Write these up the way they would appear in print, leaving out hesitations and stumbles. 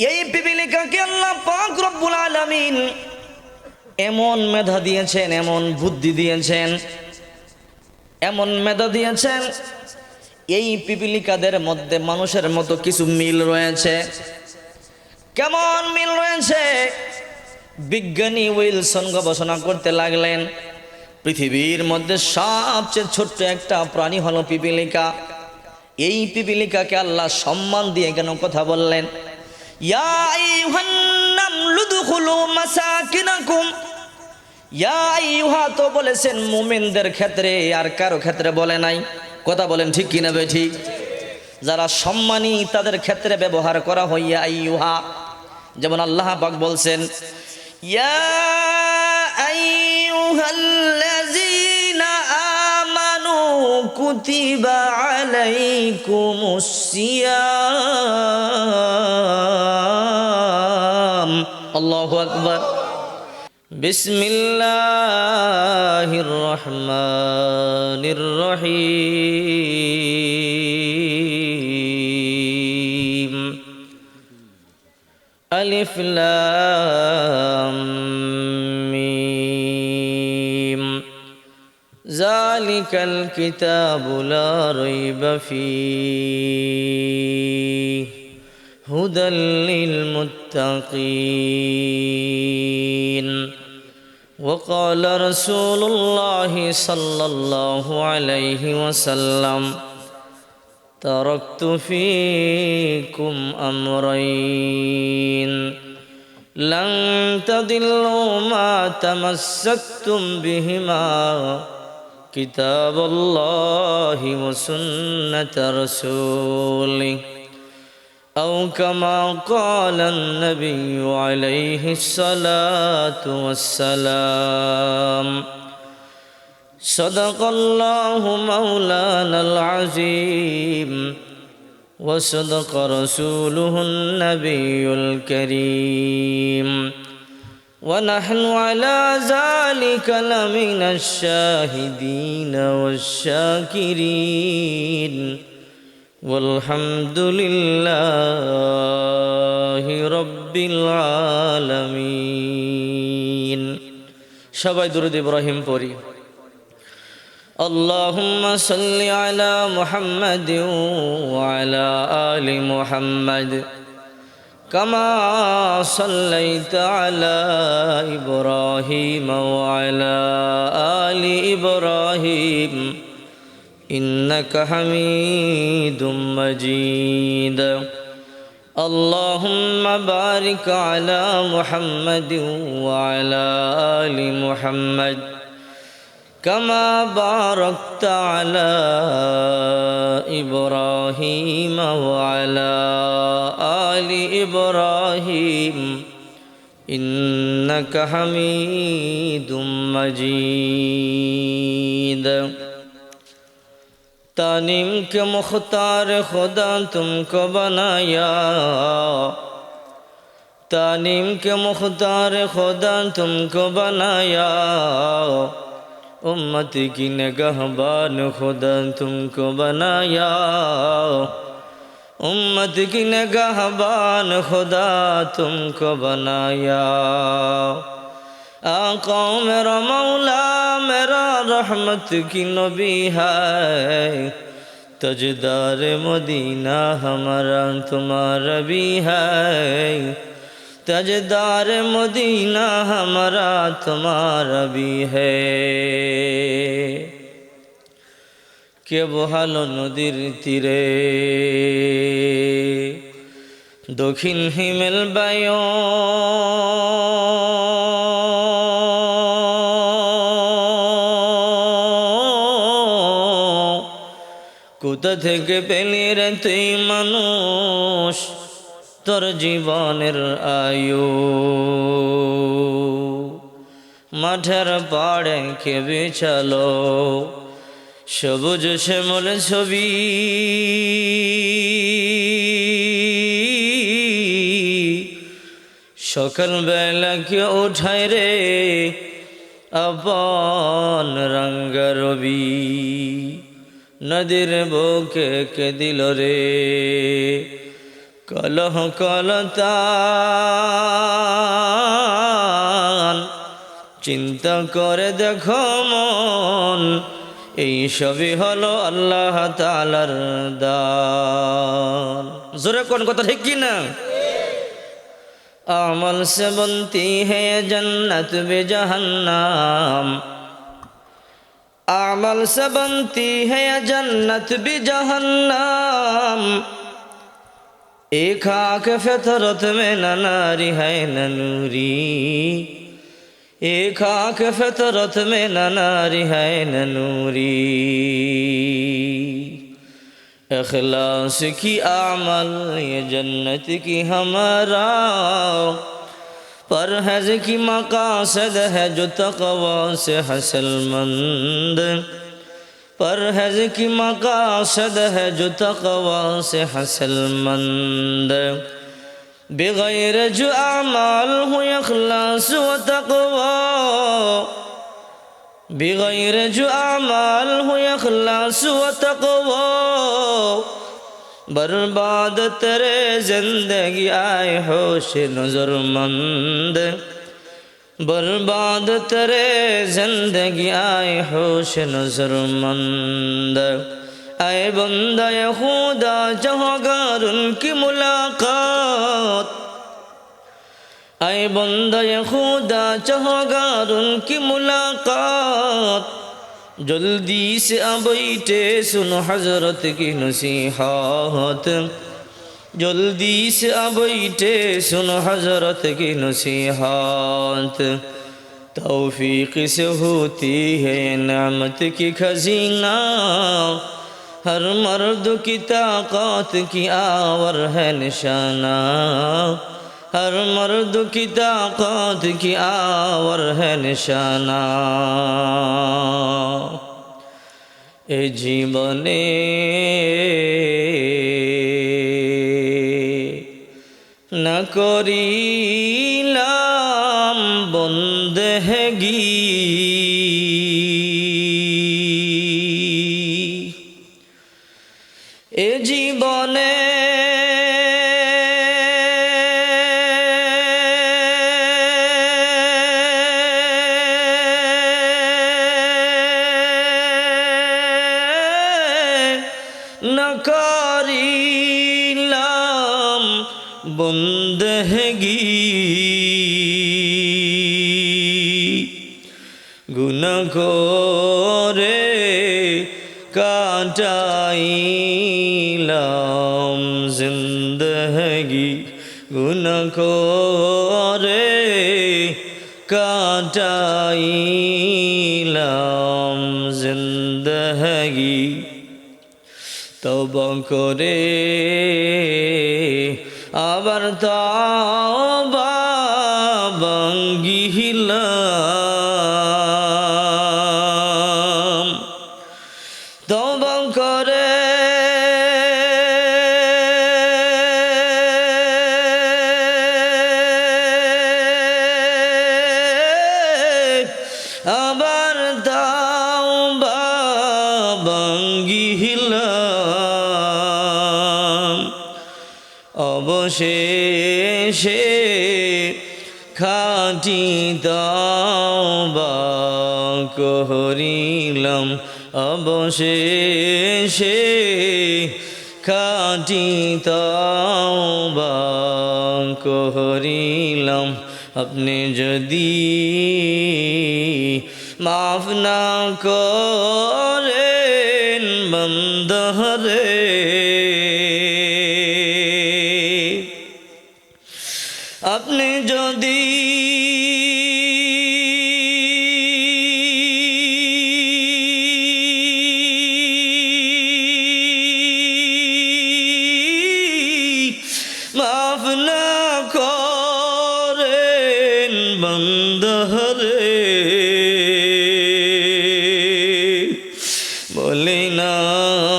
এই পিপীলিকাকে আল্লাহ পাক রব্বুল আলামিন এমন মেধা দিয়েছেন, এমন বুদ্ধি দিয়েছেন, এমন মেধা দিয়েছেন, এই পিপীলিকাদের মধ্যে মানুষের মতো কিছু মিল রয়েছে। কেমন মিল রয়েছে? বিজ্ঞানী উইলসন গবেষণা করতে লাগলেন, পৃথিবীর মধ্যে সবচেয়ে ছোট্ট একটা প্রাণী হলো পিপীলিকা। এই পিপীলিকাকে আল্লাহ সম্মান দিয়ে কেন কথা বললেন? ইয়া আইয়ুহান নামলু দুখুলু মাসাকিনাকুম। ইয়া আইয়ুহা তো বলেছেন মুমিনদের ক্ষেত্রে, আর কারো ক্ষেত্রে বলে নাই। কথা বলেন ঠিক কিনা বে ঠিক? যারা সম্মানী তাদের ক্ষেত্রে ব্যবহার করা হয় ইয়া আইয়ুহা। যেমন আল্লাহ পাক বলছেন ইয়া আইয়ুহাল্লাযীনা আমানু কুতিবা আলাইকুমুস সিয়াম। আল্লাহু আকবার। বিসমিল্লাহির রহমানির রহিম। আলিফ লাম মিম। যালিকাল কিতাবু লা রাইবা ফীহি হুদাল লিল মুত্তাকিন। وقال رسول الله صلى الله عليه وسلم تركت فيكم أمرين لن تضلوا ما تمسكتم بهما كتاب الله وسنة رسوله أو كما قال النبي عليه الصلاة والسلام صدق الله مولانا العظيم وصدق رسوله النبي الكريم ونحن على ذلك لمن الشاهدين والشاكرين والحمد لله رب العالمين। সবাই দুরূদ ইব্রাহিম পড়ি। اللهم صل على محمد وعلى آل محمد كما صليت على إبراهيم وعلى آل إبراهيم إنك حميد مجيد। اللهم بارك على محمد وعلى آل محمد كما باركت على إبراهيم وعلى آل إبراهيم إنك حميد مجيد। तानीम के मुख्तार खुदा तुमको बनाया, तानीम के मुख्तार खुदा तुमको बनाया, उम्मत की निगहबान खुदा तुमको बनाया, उम्मत की निगहबान खुदा तुमको बनाया। आका मेरा मौला मेरा रहमत की नबी है, तजदार मदीना हमारा तुम्हारा भी है, तजदार मदीना हमारा तुम्हारा भी है। কে বহালো নদীর তীরে দক্ষিণ হিমেল বায়ু, কোথা থেকে পেলি রে তুই মানুষ তোর জীবনের আয়ু? মাঠের পাড়ে কে বিছালো সবুজ শ্যামল ছবি, সকাল বেলা কে উঠায় রে আপন রঙ্গ রবি। নদীর বুকে কে দিল রে কলহ কলতান চিন্তা করে দেখো মন এই সবই হলো আল্লাহ তাআলার দান। জোরে কোন কথা ঠিক কি না? আমল से बनती है जन्नत भी जहन्नम, अमल से बनती है जन्नत भी जहन्नम, एक आँख फितरत में न नारी है न नूरी, एक आँख फितरत में न नारी है न नूरी। इखलास की आमल ये जन्नत की हमारा, परहेज की मकासद है जो तक़वा से हसलमंद, परहेज की मकासद है जो तक़वा से हसलमंद। बग़ैर जो आमाल हो इखलास व तक़वा, बग़ैर जो आमाल हो इखलास व तक़वा, बर्बाद तेरे जिंदगी आए होश नज़रमंद, बर्बाद तेरे जिंदगी आए होश नज़रमंद। ऐ बंदा खुदा चाहगर उनकी मुलाकात, ऐ बंदा खुदा चाहगर उनकी मुलाकात, जल्दी से बैठे सुनो हजरत की नसीहत, जल्दी से बैठे सुनो हजरत की नसीहत। तौफीक से होती है नेमत की खजीना, हर मर्द की ताकत की आवर है निशाना, हर मर्द की ताकत की आवर है निशाना। ए जीवने न करिलाम बंदगी, ए जीवने न करिलाम बंदगी, गुनाह करे काटाइलाम जिंदगी, गुनाह करे काटाइलाम जिंदगी। तौबा करे आবার तौबा ভাঙ্গিলাম, তওবা করে আবার তওবা ভাঙ্গিলাম। অবশেষে খাঁটি তওবা করিলাম, অবশেষে খাঁটি তওবা করিলাম। আপনি যদি মাফ না করেন বান্দারে, আপনি যদি মাফ না করেন বান্দারে, বলে না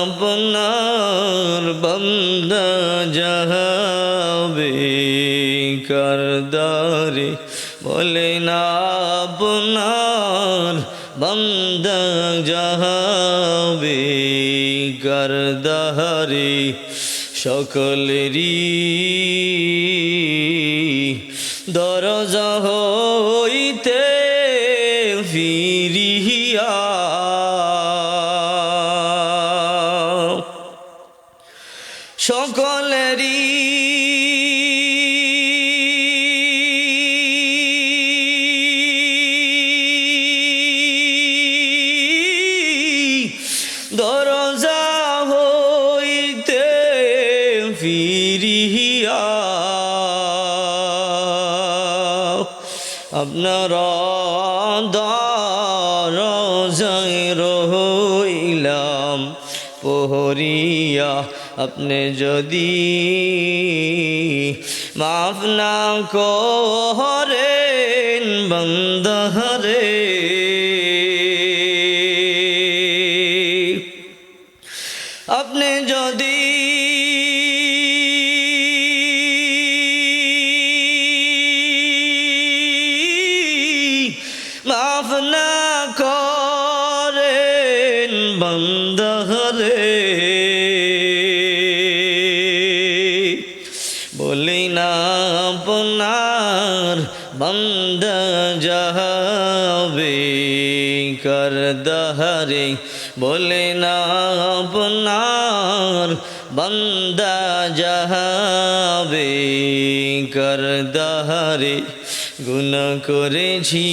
আপনার বান্দা যাবে কারদারে, বলে না আপনার বান্দা যাবে কারদারে। সকলেরই দরজা হইতে ফিরিয়া সকলেরই দরজা হইতে ফিরিয়া আপনার দরজায় রইলাম পহরিয়া আপনি যদি মাফ না করেন বান্দারে আপনি যদি মাফ না করেন বান্দারে বলি না আপনার বান্দা যাবে করদারে বলে না আপনার বান্দা যাবে করদারে গুনাহ করেছি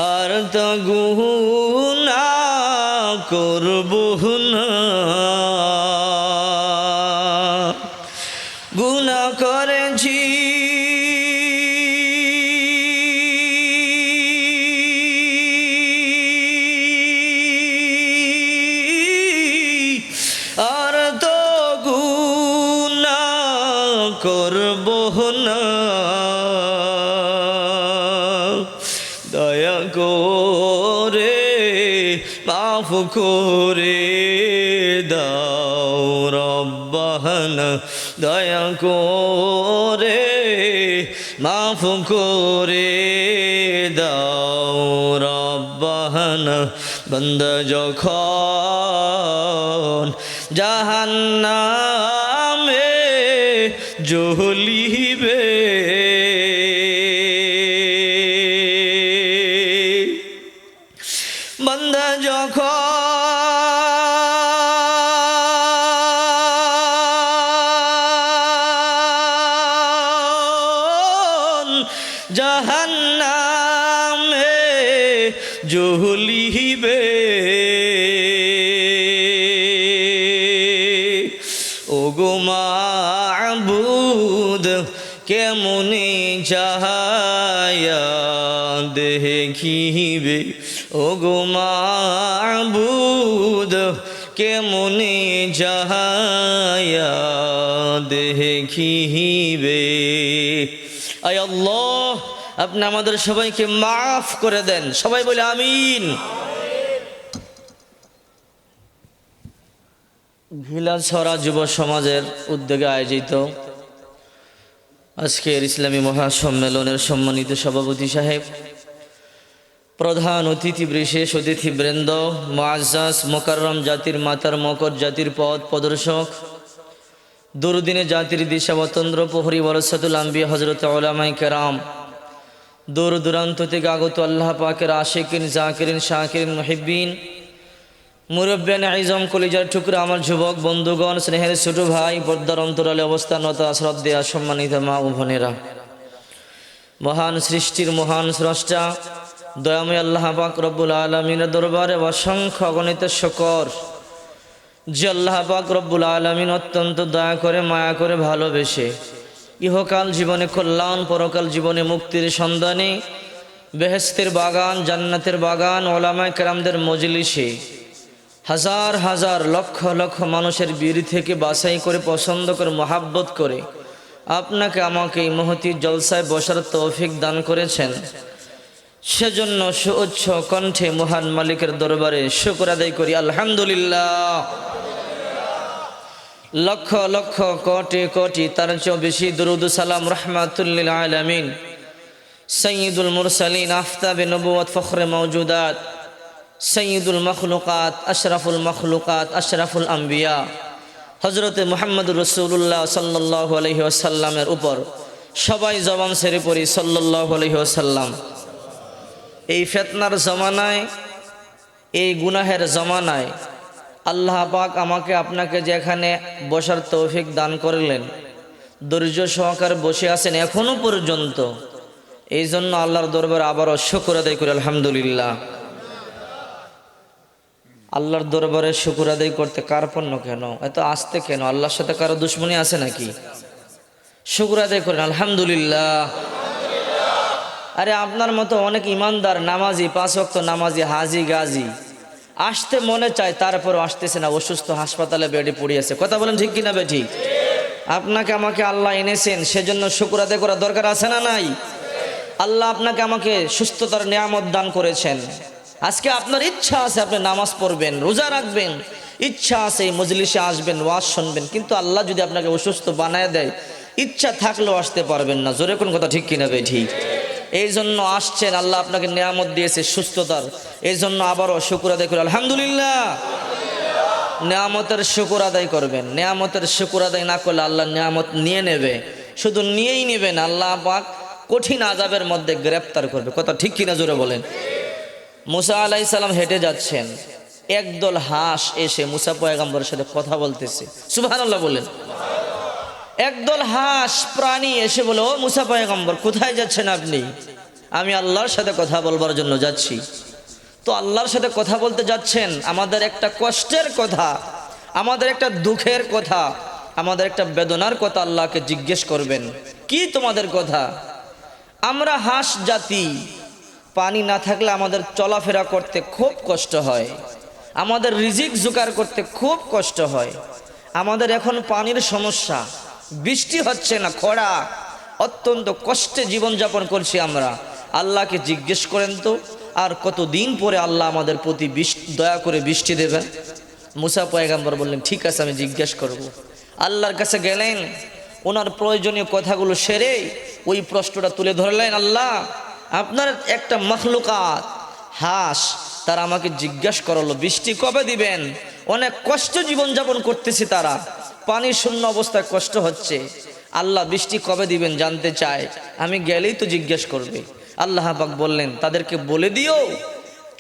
আর তো গুনাহ করব না গুনাহ করেছি আর তো গুনাহ করব না দয়া করে মাফ করে দাও রব্বানা দয়া করে মাফ করে দাও রব্বানা বান্দা যখন জাহান্নামে জ্বলিবে বান্দা যখন জাহান্নামে জ্বলিবে ওগো মাবুদ কেমনে চাহায়া দেখিবে ওগো মাবুদ কেমনে চাহায়া দেখিবে আয় আল্লাহ আপনি আমাদের সবাইকে মাফ করে দেন সবাই বলে আমিন ঘিলাছড়া যুব সমাজের উদ্যোগে আয়োজিত আজকের ইসলামী মহাসম্মেলনের সম্মানিত সভাপতি সাহেব প্রধান অতিথি বিশেষ অতিথিবৃন্দ মুআজ্জাজ মোকাররম জাতির মাতার মকর জাতির পথ প্রদর্শক দুরদিনে জাতির দিশাবতন্দ্র প্রহরী ওয়ারাসাতুল আম্বিয়া হযরত উলামায়ে কেরাম দূর দূরান্ত থেকে আগত আল্লাহ পাকের আশিকিন জাকিরিন শাকিরিন মুহিব্বিন মুরব্বিয়ান আইজম কলিজার টুকরা আমার যুবক বন্ধুগণ স্নেহের ছোট ভাই পর্দার অন্তরালে অবস্থানরত শ্রদ্ধেয় সম্মানিত মা ও বোনেরা মহান সৃষ্টির মহান স্রষ্টা দয়াময় আল্লাহ পাক রব্বুল আলামিনের দরবারে অসংখ্য অগণিত শুকর যে আল্লাহ পাক রব্বুল আলামিন অত্যন্ত দয়া করে মায়া করে ভালোবেসে ইহকাল জীবনে কল্যাণ পরকাল জীবনে মুক্তির সন্ধানে বেহেশতের বাগান জান্নাতের বাগান ওলামায়ে কেরামদের মজলিসে হাজার হাজার লক্ষ লক্ষ মানুষের ভিড় থেকে বাছাই করে পছন্দ করে মহাব্বত করে আপনাকে আমাকে এই মহতী জলসায় বসার তৌফিক দান করেছেন সেজন্য সুউচ্চ কণ্ঠে মহান মালিকের দরবারে শুকর আদায় করি আলহামদুলিল্লাহ লক্ষ লক্ষ কোটি কোটি তার চেয়েও বেশি দরুদ সালাম রাহমাতুল লিল আলামিন সাইয়্যিদুল মুরসালিন আফতাবে নবুয়ত ফখরে মাওজুদাত সৈয়দুল মখলুকাত আশরাফুল মখলুকাত আশরাফুল আম্বিয়া হযরতে মুহাম্মদুর রাসূলুল্লাহ সাল্লাল্লাহু আলাইহি ওয়াসাল্লামের উপর সবাই জবান ছেড়ে পড়ি সাল্লাল্লাহু আলাইহি ওয়াসাল্লাম। এই ফিতনার জমানায়, এই গুনাহের জমানায় আল্লাহ পাক আমাকে আপনাকে যেখানে বসার তৌফিক দান করলেন, ধৈর্য সহকারে বসে আছেন এখনো পর্যন্ত, এই জন্য আল্লাহর দরবারে আবারও শুকর আদায় করি আলহামদুলিল্লাহ। আল্লাহর দরবারে শুকর আদায় করতে কার্পণ্য কেন, এত আস্তে কেন? আল্লাহর সাথে কারো দুশ্মনী আছে নাকি? শুকর আদায় করেন আলহামদুলিল্লাহ। আরে আপনার মতো অনেক ইমানদার, নামাজি, 5 ওয়াক্ত নামাজি, হাজি গাজি আসতে মনে চায়, তারপরও আসতেছে না, অসুস্থ, হাসপাতালে বেডে পড়ে আছে। কথা বলেন ঠিক কিনা বেঠি? আপনাকে আমাকে আল্লাহ এনেছেন, সেজন্য শুকর আদায় করা দরকার আছে না নাই? আল্লাহ আপনাকে আমাকে সুস্থতার নিয়ামত দান করেছেন। আজকে আপনার ইচ্ছা আছে আপনি নামাজ পড়বেন, রোজা রাখবেন, ইচ্ছা আছে এই মজলিসে আসবেন, ওয়াজ শুনবেন, কিন্তু আল্লাহ যদি আপনাকে অসুস্থ বানায় দেয়, ইচ্ছা থাকলেও আসতে পারবেন না। জোরে কোন কথা ঠিক কিনা বেঠি? এই জন্য আসছেন, আল্লাহ আপনাকে নিয়ামত দিয়েছে সুস্থতার, এই জন্য আবারও শুকর আদায় করি আলহামদুলিল্লাহ। নিয়ামতের শুকর আদায় করবেন। নিয়ামতের শুকর আদায় না করলে আল্লাহ নিয়ামত নিয়ে নেবে, শুধু নিয়েই নেবেন, আল্লাহ পাক কঠিন আযাবের মধ্যে গ্রেফতার করবে। কথা ঠিক কিনা জোরে বলেন। মুসা আলাইহিস সালাম হেঁটে যাচ্ছেন, একদল হাঁস এসে মুসা পয়গম্বরের সাথে কথা বলতেছে। সুবহানাল্লাহ বলেন। একদল হাঁস প্রাণী এসে বলে, ও মুসা পয়গম্বর, কোথায় যাচ্ছেন আপনি? আমি আল্লাহর সাথে কথা বলবার জন্য যাচ্ছি। তো আল্লাহর সাথে কথা বলতে যাচ্ছেন, আমাদের একটা কষ্টের কথা, আমাদের একটা দুঃখের কথা, আমাদের একটা বেদনার কথা আল্লাহকে জিজ্ঞেস করবেন। কি তোমাদের কথা? আমরা হাঁস জাতি, পানি না থাকলে আমাদের চলাফেরা করতে খুব কষ্ট হয়, আমাদের রিজিক জোগাড় করতে খুব কষ্ট হয়, আমাদের এখন পানির সমস্যা, বৃষ্টি হচ্ছে না, খরা, অত্যন্ত কষ্টে জীবনযাপন করছি আমরা। আল্লাহকে জিজ্ঞেস করেন তো, আর কতদিন পরে আল্লাহ আমাদের প্রতি দয়া করে বৃষ্টি দেবেন? মুসা পয়গম্বর বললেন, ঠিক আছে, আমি জিজ্ঞেস করব। আল্লাহর কাছে গেলেন, ওনার প্রয়োজনীয় কথাগুলো সেরে ওই প্রশ্নটা তুলে ধরলেন। আল্লাহ, আপনার একটা মখলুকাত হাঁস, তারা আমাকে জিজ্ঞাসা করলো বৃষ্টি কবে দিবেন? অনেক কষ্ট জীবনযাপন করতেছে তারা, পানি শূন্য অবস্থায় কষ্ট হচ্ছে। আল্লাহ বৃষ্টি কবে দিবেন জানতে চায়, আমি গেলেই তো জিজ্ঞেস করবে। আল্লাহ পাক বললেন, তাদেরকে বলে দিও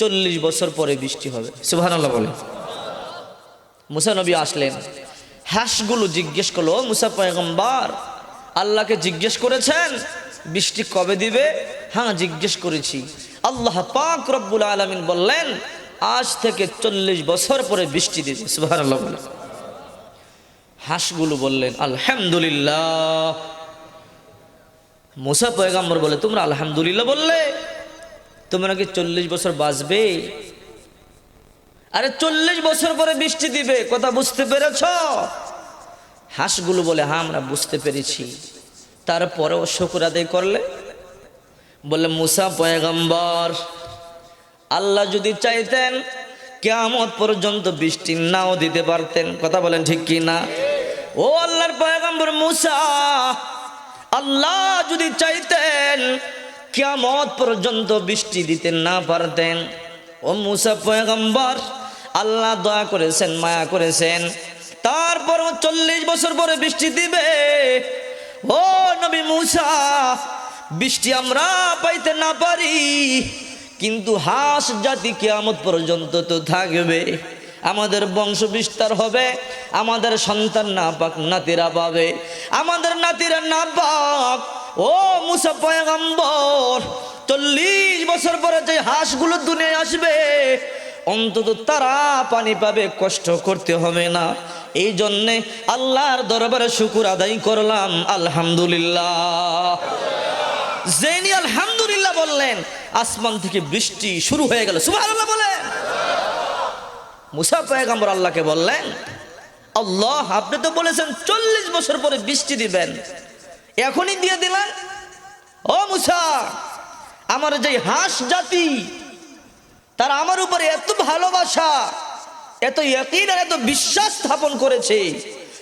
40 বছর পরে বৃষ্টি হবে। সুবহানাল্লাহ বলেন। মুসা নবী আসলেন, হাঁসগুলো জিজ্ঞেস করলো, মুসা পয়গম্বর, আল্লাহকে জিজ্ঞেস করেছেন বৃষ্টি কবে দিবে? হ্যাঁ, জিজ্ঞেস করেছি। আল্লাহ পাক রব্বুল আলামিন বললেন, আজ থেকে 40 বছর পরে বৃষ্টি দিবে। সুবহানাল্লাহ বলেন। হাঁসগুলো বললেন আলহামদুলিল্লাহ। মুসা পয়গম্বর বলে, তোমরা আলহামদুলিল্লাহ বললে, তোমরা কি 40 বছর বাঁচবে? আরে 40 বছর পরে বৃষ্টি দিবে, কথা বুঝতে পেরেছ? হাঁসগুলো বলে, হ্যাঁ আমরা বুঝতে পেরেছি। তারপরেও শুকর আদায় করলে? বলে, মুসা পয়গম্বর, আল্লাহ যদি চাইতেন কিয়ামত পর্যন্ত বৃষ্টি নাও দিতে পারতেন। কথা বলেন ঠিক কি না? ও আল্লাহর পয়গম্বর মুসা, আল্লাহ যদি চাইতেন কিয়ামত পর্যন্ত বৃষ্টি দিতে না পারতেন। ও মুসা পয়গম্বর, আল্লাহ দয়া করেছেন, মায়া করেছেন, তারপরও 40 বছর পরে বৃষ্টি দিবে। ও নবী মুসা, বৃষ্টি আমরা পাইতে না পারি, কিন্তু হাঁস জাতি কিয়ামত পর্যন্ত তো থাকবে, আমাদের বংশ বিস্তার হবে, আমাদের সন্তান না পাক নাতিরা পাবে, আমাদের নাতিরা না পাক। ও মুসা পয়গম্বর, 40 বছর পরে যে হাঁসগুলো দুনিয়ায় আসবে, অন্তত তারা পানি পাবে, কষ্ট করতে হবে না। এই জন্যে আল্লাহর দরবারে শুকর আদায় করলাম আলহামদুলিল্লাহ। জেনি আলহামদুলিল্লাহ বললেন, আসমান থেকে বৃষ্টি শুরু হয়ে গেল। সুবহানাল্লাহ বলেন। মুসা পয়গম্বর আল্লাহকে বললেন, আল্লাহ, আপনি তো বলেছেন 40 বছর পরে বৃষ্টি দিবেন, এখনই দিয়ে দিলেন। ও মুসা, আমার যে হাঁস জাতি, তারা আমার উপরে এত ভালোবাসা, এত ইয়াকিন আর এত বিশ্বাস স্থাপন করেছে,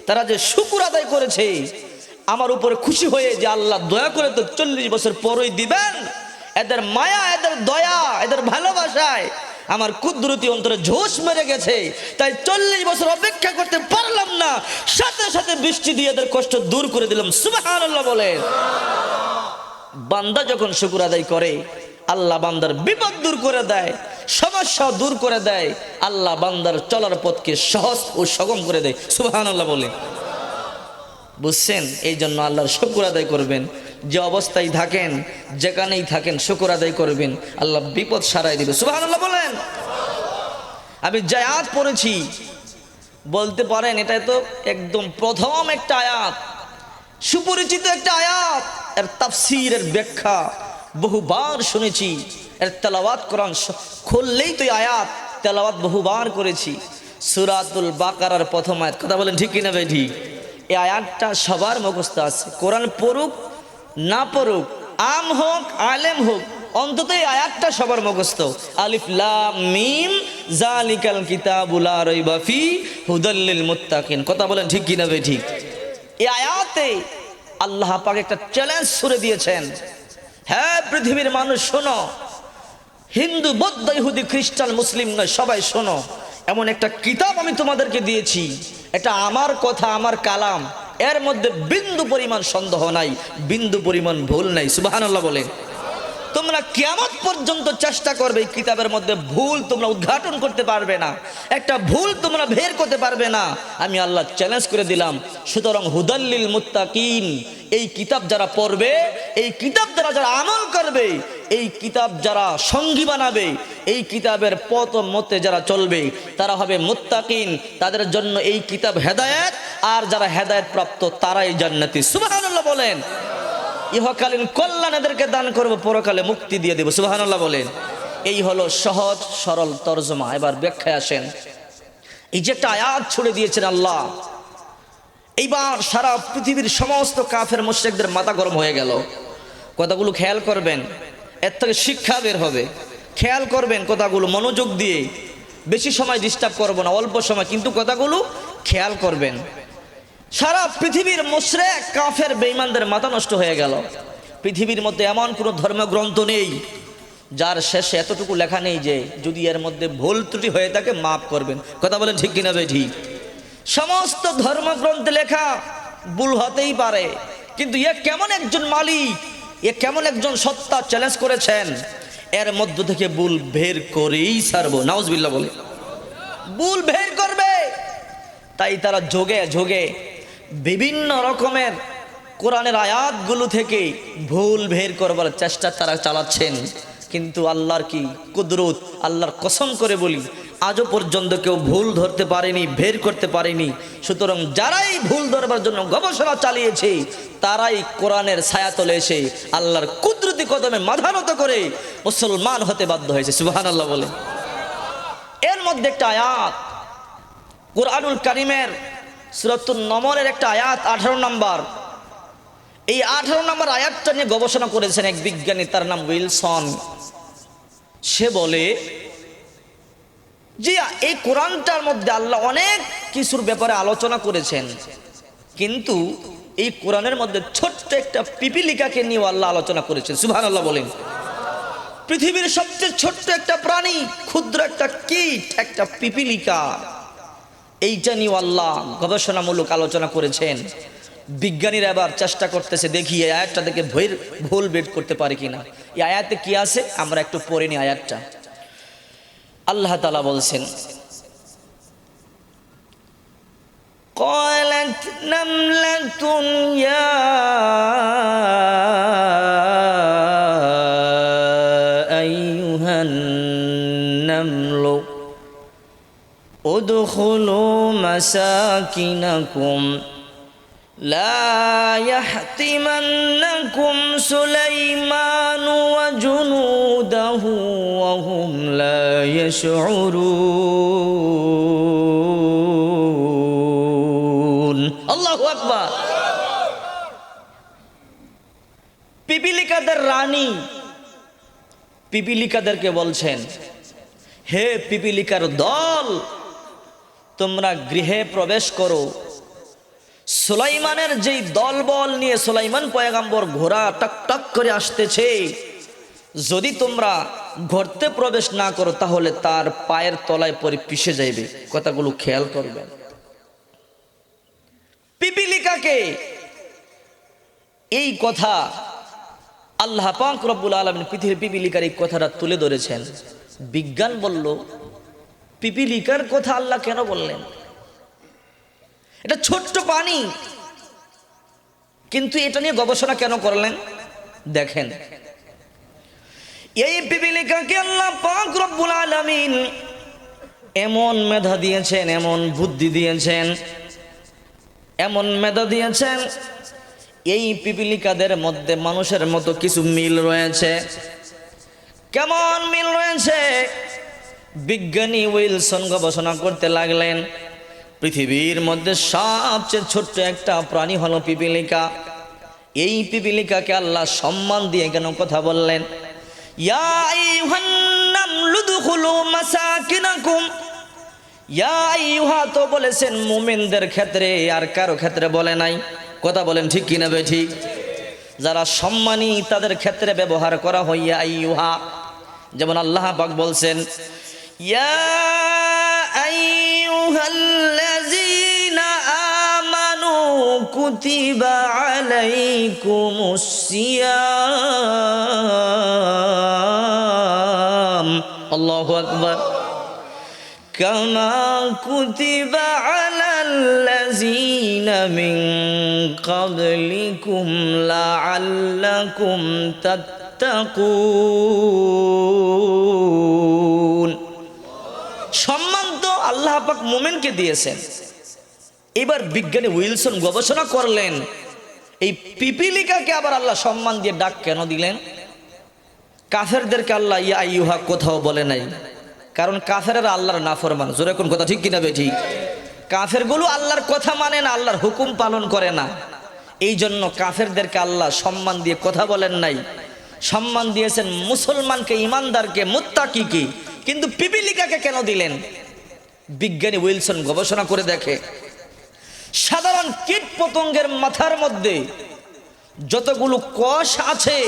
তারা যে শুকর আদায় করেছে আমার উপরে খুশি হয়ে, যে আল্লাহ দয়া করে তো 40 বছর পরই দিবেন, এদের মায়া, এদের দয়া, এদের ভালোবাসায় আমার কুদরতি অন্তরে ঝোঁস মেরে গেছে, তাই 40 বছর অপেক্ষা করতে পারলাম না, সাথে সাথে বৃষ্টি দিয়ে এদের কষ্ট দূর করে দিলাম। সুবহানাল্লাহ বলেন। বান্দা যখন শুকর আদায় করে আল্লাহ বান্দার বিপদ দূর করে দেয়, সমস্যা দূর করে দেয়, আল্লাহ বান্দার চলার পথকে সহজ ও সুগম করে দেয়। সুবহানাল্লাহ বলেন। বুঝছেন? এই জন্য আল্লাহর শুকর আদায় করবেন। যে অবস্থায় থাকেন, যেখানেই থাকেন, শুকর আদায় করবেন, আল্লাহ বিপদ সারাই দিবে। সুবহানাল্লাহ বলেন। আমি যে আয়াত পড়েছি, বলতে পারেন এটা তো একদম প্রথম একটা আয়াত, সুপরিচিত একটা আয়াত। এর তাফসীর, এর ব্যাখ্যা বহুবার শুনেছি। এর তেলাওয়াত কোরআন খুললেই তো আয়াত তেলাওয়াত বহুবার করেছি। সূরাতুল বাকারার প্রথম আয়াত। কথা বলেন ঠিক কিনা ভাই? ঠিক। এই আয়াতটা সবার মুখস্থ আছে। কোরআন পড়ুক না পড়ুক, আম হোক আলেম হোক, অন্তত এই আয়াতটা সবার মুখস্থ। আলিফ লাম মিম যালিকাল কিতাবু লা রাইবা ফি হুদাল লিল মুত্তাকিন। কথা বলেন ঠিক কিনা ভাই? ঠিক। এই আয়াতে আল্লাহ পাক একটা চ্যালেঞ্জ ছুড়ে দিয়েছেন। হ্যাঁ পৃথিবীর মানুষ শোনো, হিন্দু বৌদ্ধ ইহুদি খ্রিস্টান মুসলিম নয়, সবাই শোনো। এমন একটা কিতাব আমি তোমাদেরকে দিয়েছি, এটা আমার কথা, আমার কালাম, এর মধ্যে বিন্দু পরিমাণ সন্দেহ নাই, বিন্দু পরিমাণ ভুল নাই। সুবহানাল্লাহ বলেন। তোমরা কিয়ামত পর্যন্ত চেষ্টা করবে এই কিতাবের মধ্যে ভুল তোমরা উদ্ঘাটন করতে পারবে না, একটা ভুল তোমরা বের করতে পারবে না। আমি আল্লাহ চ্যালেঞ্জ করে দিলাম। সুতরাং হুদাল্লিল মুত্তাকিন, এই কিতাব যারা পড়বে, এই কিতাব দ্বারা যারা আমল করবে, এই কিতাব যারা সঙ্গী বানাবে, এই কিতাবের পথ মতে যারা চলবে, তারা হবে মুত্তাকিন। তাদের জন্য এই কিতাব হেদায়েত, আর যারা হেদায়েত প্রাপ্ত তারাই জান্নাতি। সুবহানাল্লাহ বলেন। ইহকালীন কল্যাণ এদেরকে দান করবো, পরকালে মুক্তি দিয়ে দেব। সুবহানাল্লাহ বলেন। এই হলো সহজ সরল তরজমা। এবার ব্যাখ্যায় আসেন। এই যে একটা আয়াত ছুড়ে দিয়েছেন আল্লাহ, এইবার সারা পৃথিবীর সমস্ত কাফের মুশরিকদের মাথা গরম হয়ে গেল। কথাগুলো খেয়াল করবেন, এর থেকে শিক্ষা বের হবে। খেয়াল করবেন কথাগুলো মনোযোগ দিয়ে, বেশি সময় ডিস্টার্ব করবো না, অল্প সময়, কিন্তু কথাগুলো খেয়াল করবেন। সারা পৃথিবীর মুশরিক কাফের বেঈমানদের মাথা নষ্ট হয়ে গেল। পৃথিবীর মধ্যে এমন কোনো ধর্মগ্রন্থ নেই যার শেষে এতটুকু লেখা নেই যে যদি এর মধ্যে ভুল ত্রুটি হয়ে থাকে মাফ করবেন। কথা বলেন ঠিক কিনা ভাই? ঠিক। সমস্ত ধর্মগ্রন্থে লেখা ভুল হতেই পারে, কিন্তু এ কেমন একজন মালিক, এ কেমন একজন সত্তা চ্যালেঞ্জ করেছেন, এর মধ্য থেকে ভুল বের করেই ছাড়বো। নাউজুবিল্লাহ বলে। ভুল বের করবে। তাই তারা যোগে যোগে বিভিন্ন রকমের কোরআনের আয়াতগুলো থেকে ভুল বের করবার চেষ্টা তারা চালাচ্ছেন। কিন্তু আল্লাহর কি কুদরত, আল্লাহর কসম করে বলি, আজও পর্যন্ত কেউ ভুল ধরতে পারেনি, বের করতে পারেনি। সুতরাং যারাই ভুল ধরবার জন্য গবেষণা চালিয়েছে, তারাই কোরআনের ছায়াতলে এসে আল্লাহর কুদরতি কদমে মাথা নত করে মুসলমান হতে বাধ্য হয়েছে। সুবহানাল্লাহ বলে। এর মধ্যে একটা আয়াত কুরআনুল কারীমের সূরাতুন নমলের একটা আয়াত 18 নম্বর। এই 18 নম্বর আয়াতটা নিয়ে গবেষণা করেছেন এক বিজ্ঞানী, তার নাম উইলসন। সে বলে যে এই কোরআনটার মধ্যে আল্লাহ অনেক কিছুর ব্যাপারে আলোচনা করেছেন, কিন্তু এই কোরআনের মধ্যে ছোট্ট একটা পিপিলিকাকে নিয়ে আল্লাহ আলোচনা করেছেন। সুবহানাল্লাহ বলেন। পৃথিবীর সবচেয়ে ছোট্ট একটা প্রাণী, ক্ষুদ্র একটা কীট, একটা পিপিলিকা, এইটা নিয়ে আল্লাহ গবেষণামূলক আলোচনা করেছেন। বিজ্ঞানীরা এবার চেষ্টা করতেছে দেখি এই আয়াতটা থেকে ভুল বের করতে পারে কিনা। এই আয়াতে কি আছে আমরা একটু পড়ে নিই আয়াতটা। আল্লাহ তাআলা বলছেন, قالت نملة يا أيها النمل ادخلوا مساكنكم لا يحطمنكم سليمان وجنوده وهم لا يشعرون। الله أكبر। পিপিলিকাদের রানী পিপিলিকাদেরকে বলছেন, হে পিপিলিকার দল, তোমরা গৃহে প্রবেশ করো। সুলাইমানের যেই দলবল নিয়ে সুলাইমান পয়গম্বর ঘোড়া টক টক করে আসতেছে, যদি তোমরা গর্তে প্রবেশ না করো তাহলে তার পায়ের তলায় পরে পিষে যাইবে। কথাগুলো খেয়াল করবেন। পিপিলিকাকে এই কথা আল্লাহ পাক রব্বুল আলামিন পৃথিবীর পিপিলিকার এই কথাটা তুলে ধরেছেন। বিজ্ঞান বলল পিপিলিকার কথা আল্লাহ কেন বললেন? এটা ছোট্ট প্রাণী, কিন্তু এটা নিয়ে গবেষণা কেন করলেন দেখেন। এই পিপিলিকাকে আল্লাহ পাক রব্বুল আলামিন এমন মেধা দিয়েছেন, এমন বুদ্ধি দিয়েছেন, এমন মেধা দিয়েছেন, এই পিপিলিকাদের মধ্যে মানুষের মতো কিছু মিল রয়েছে। কেমন মিল রয়েছে? বিজ্ঞানী উইলসন গবেষণা করতে লাগলেন পৃথিবীর মধ্যে সবচেয়ে ছোট্ট একটা প্রাণী হলো পিপিলিকা। এই পিপিলিকাকে আল্লাহ সম্মান দিয়ে কেন কথা বললেন? ইয়া আইয়ুহান নামলু দুখুলু মাসাকিনাকুম। ইয়া আইয়ুহা তো বলেছেন মুমিনদের ক্ষেত্রে, আর কারো ক্ষেত্রে বলে নাই। কথা বলেন ঠিক কিনা বে ঠিক? যারা সম্মানী তাদের ক্ষেত্রে ব্যবহার করা হয় ইয়া আইয়ুহা। যেমন আল্লাহ পাক বলছেন ইয়া আইয়ুহাল্লাযীনা আমানু কুতিবা আলাইকুমুস সিয়াম। আল্লাহু আকবার। কামা কুতিবা আলাল্লাযীনা মিন ক্বাবলিকুম লাআল্লাকুম তাত্তাকুন। সম্মান তো আল্লাহ পাক মুমিনকে দিয়েছেন। এবার বিজ্ঞানী উইলসন গবেষণা করলেন এই পিপিলিকাকে আবার আল্লাহ সম্মান দিয়ে ডাক কেন দিলেন? কাফেরদেরকে আল্লাহ ইয়া আইয়ুহা কোথাও বলে নাই, কারণ কাফেররা আল্লাহর নাফরমান। জোরে কোন কথা ঠিক কিনা বে ঠিক? কাফেরগুলো আল্লাহর কথা মানে না, আল্লাহর হুকুম পালন করে না। এই জন্য কাফেরদেরকে আল্লাহ সম্মান দিয়ে কথা বলেন নাই, সম্মান দিয়েছেন মুসলমানকে, ইমানদারকে, মুত্তাকিকে। কিন্তু পিপিলিকাকে কেন দিলেন? বিজ্ঞানী উইলসন গবেষণা করে দেখে সাধারণ কীট পতঙ্গের মাথার মধ্যে যতগুলো কোষ আছে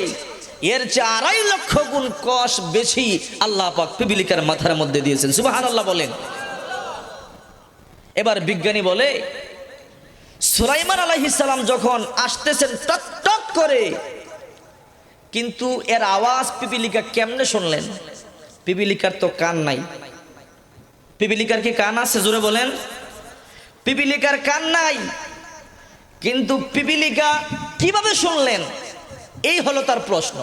এর চেয়ে 2.5 লক্ষ গুণ কোষ বেশি আল্লাহ পাক পিপিলিকার মাথার মধ্যে দিয়েছেন। সুবহানাল্লাহ বলেন। এবার বিজ্ঞানী বলে সুলাইমান আলাইহিস সালাম যখন আসতেছেন টক টক করে, কিন্তু এর আওয়াজ পিপিলিকা কেমনে শুনলেন? পিপিলিকার তো কান নাই। পিপিলিকার কি কান আছে? জোরে বলেন। পিপিলিকার কান নাই, কিন্তু পিপিলিকা কিভাবে শুনলেন? এই হলো তার প্রশ্ন।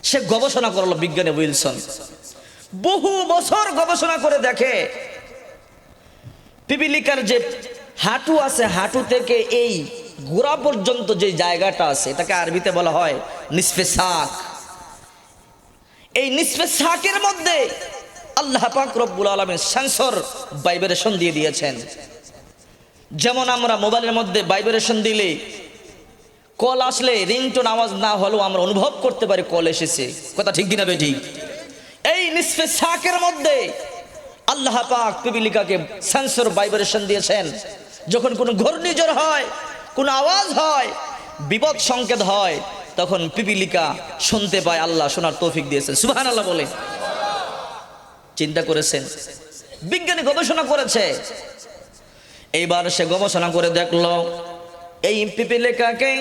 সে গবেষণা করলো বিজ্ঞানী উইলসন, বহু বছর গবেষণা করে দেখে পিপিলিকার যে হাঁটু আছে, হাঁটু থেকে এই গোড়া পর্যন্ত যে জায়গাটা আছে এটাকে আরবিতে বলা হয় নিসফে সাক। এই নিসফে সাকের মধ্যে আল্লাহ পাক রব্বুল আলামিন সেন্সর ভাইব্রেশন দিয়ে দিয়েছেন। যেমন আমরা মোবাইলের মধ্যে ভাইব্রেশন দিলে কল আসলে রিংটোন আওয়াজ না হলেও আমরা অনুভব করতে পারি কল এসেছে। কথা ঠিক কিনা বে ঠিক? এই নিসফে সাকের মধ্যে আল্লাহ পাক পিপিলিকাকে সেন্সর ভাইব্রেশন দিয়েছেন। যখন কোনো ঘূর্ণিঝড় হয়, কোনো আওয়াজ হয়, বিপদ সংকেত হয়, তখন পিপিলিকা শুনতে পায়। আল্লাহ শোনার তৌফিক দিয়েছেন। সুবহানাল্লাহ বলে। চিন্তা করেছেন? বিজ্ঞানী গবেষণা করেছে। এইবার সে গবেষণা করে দেখলো এই পিপিলিকাকে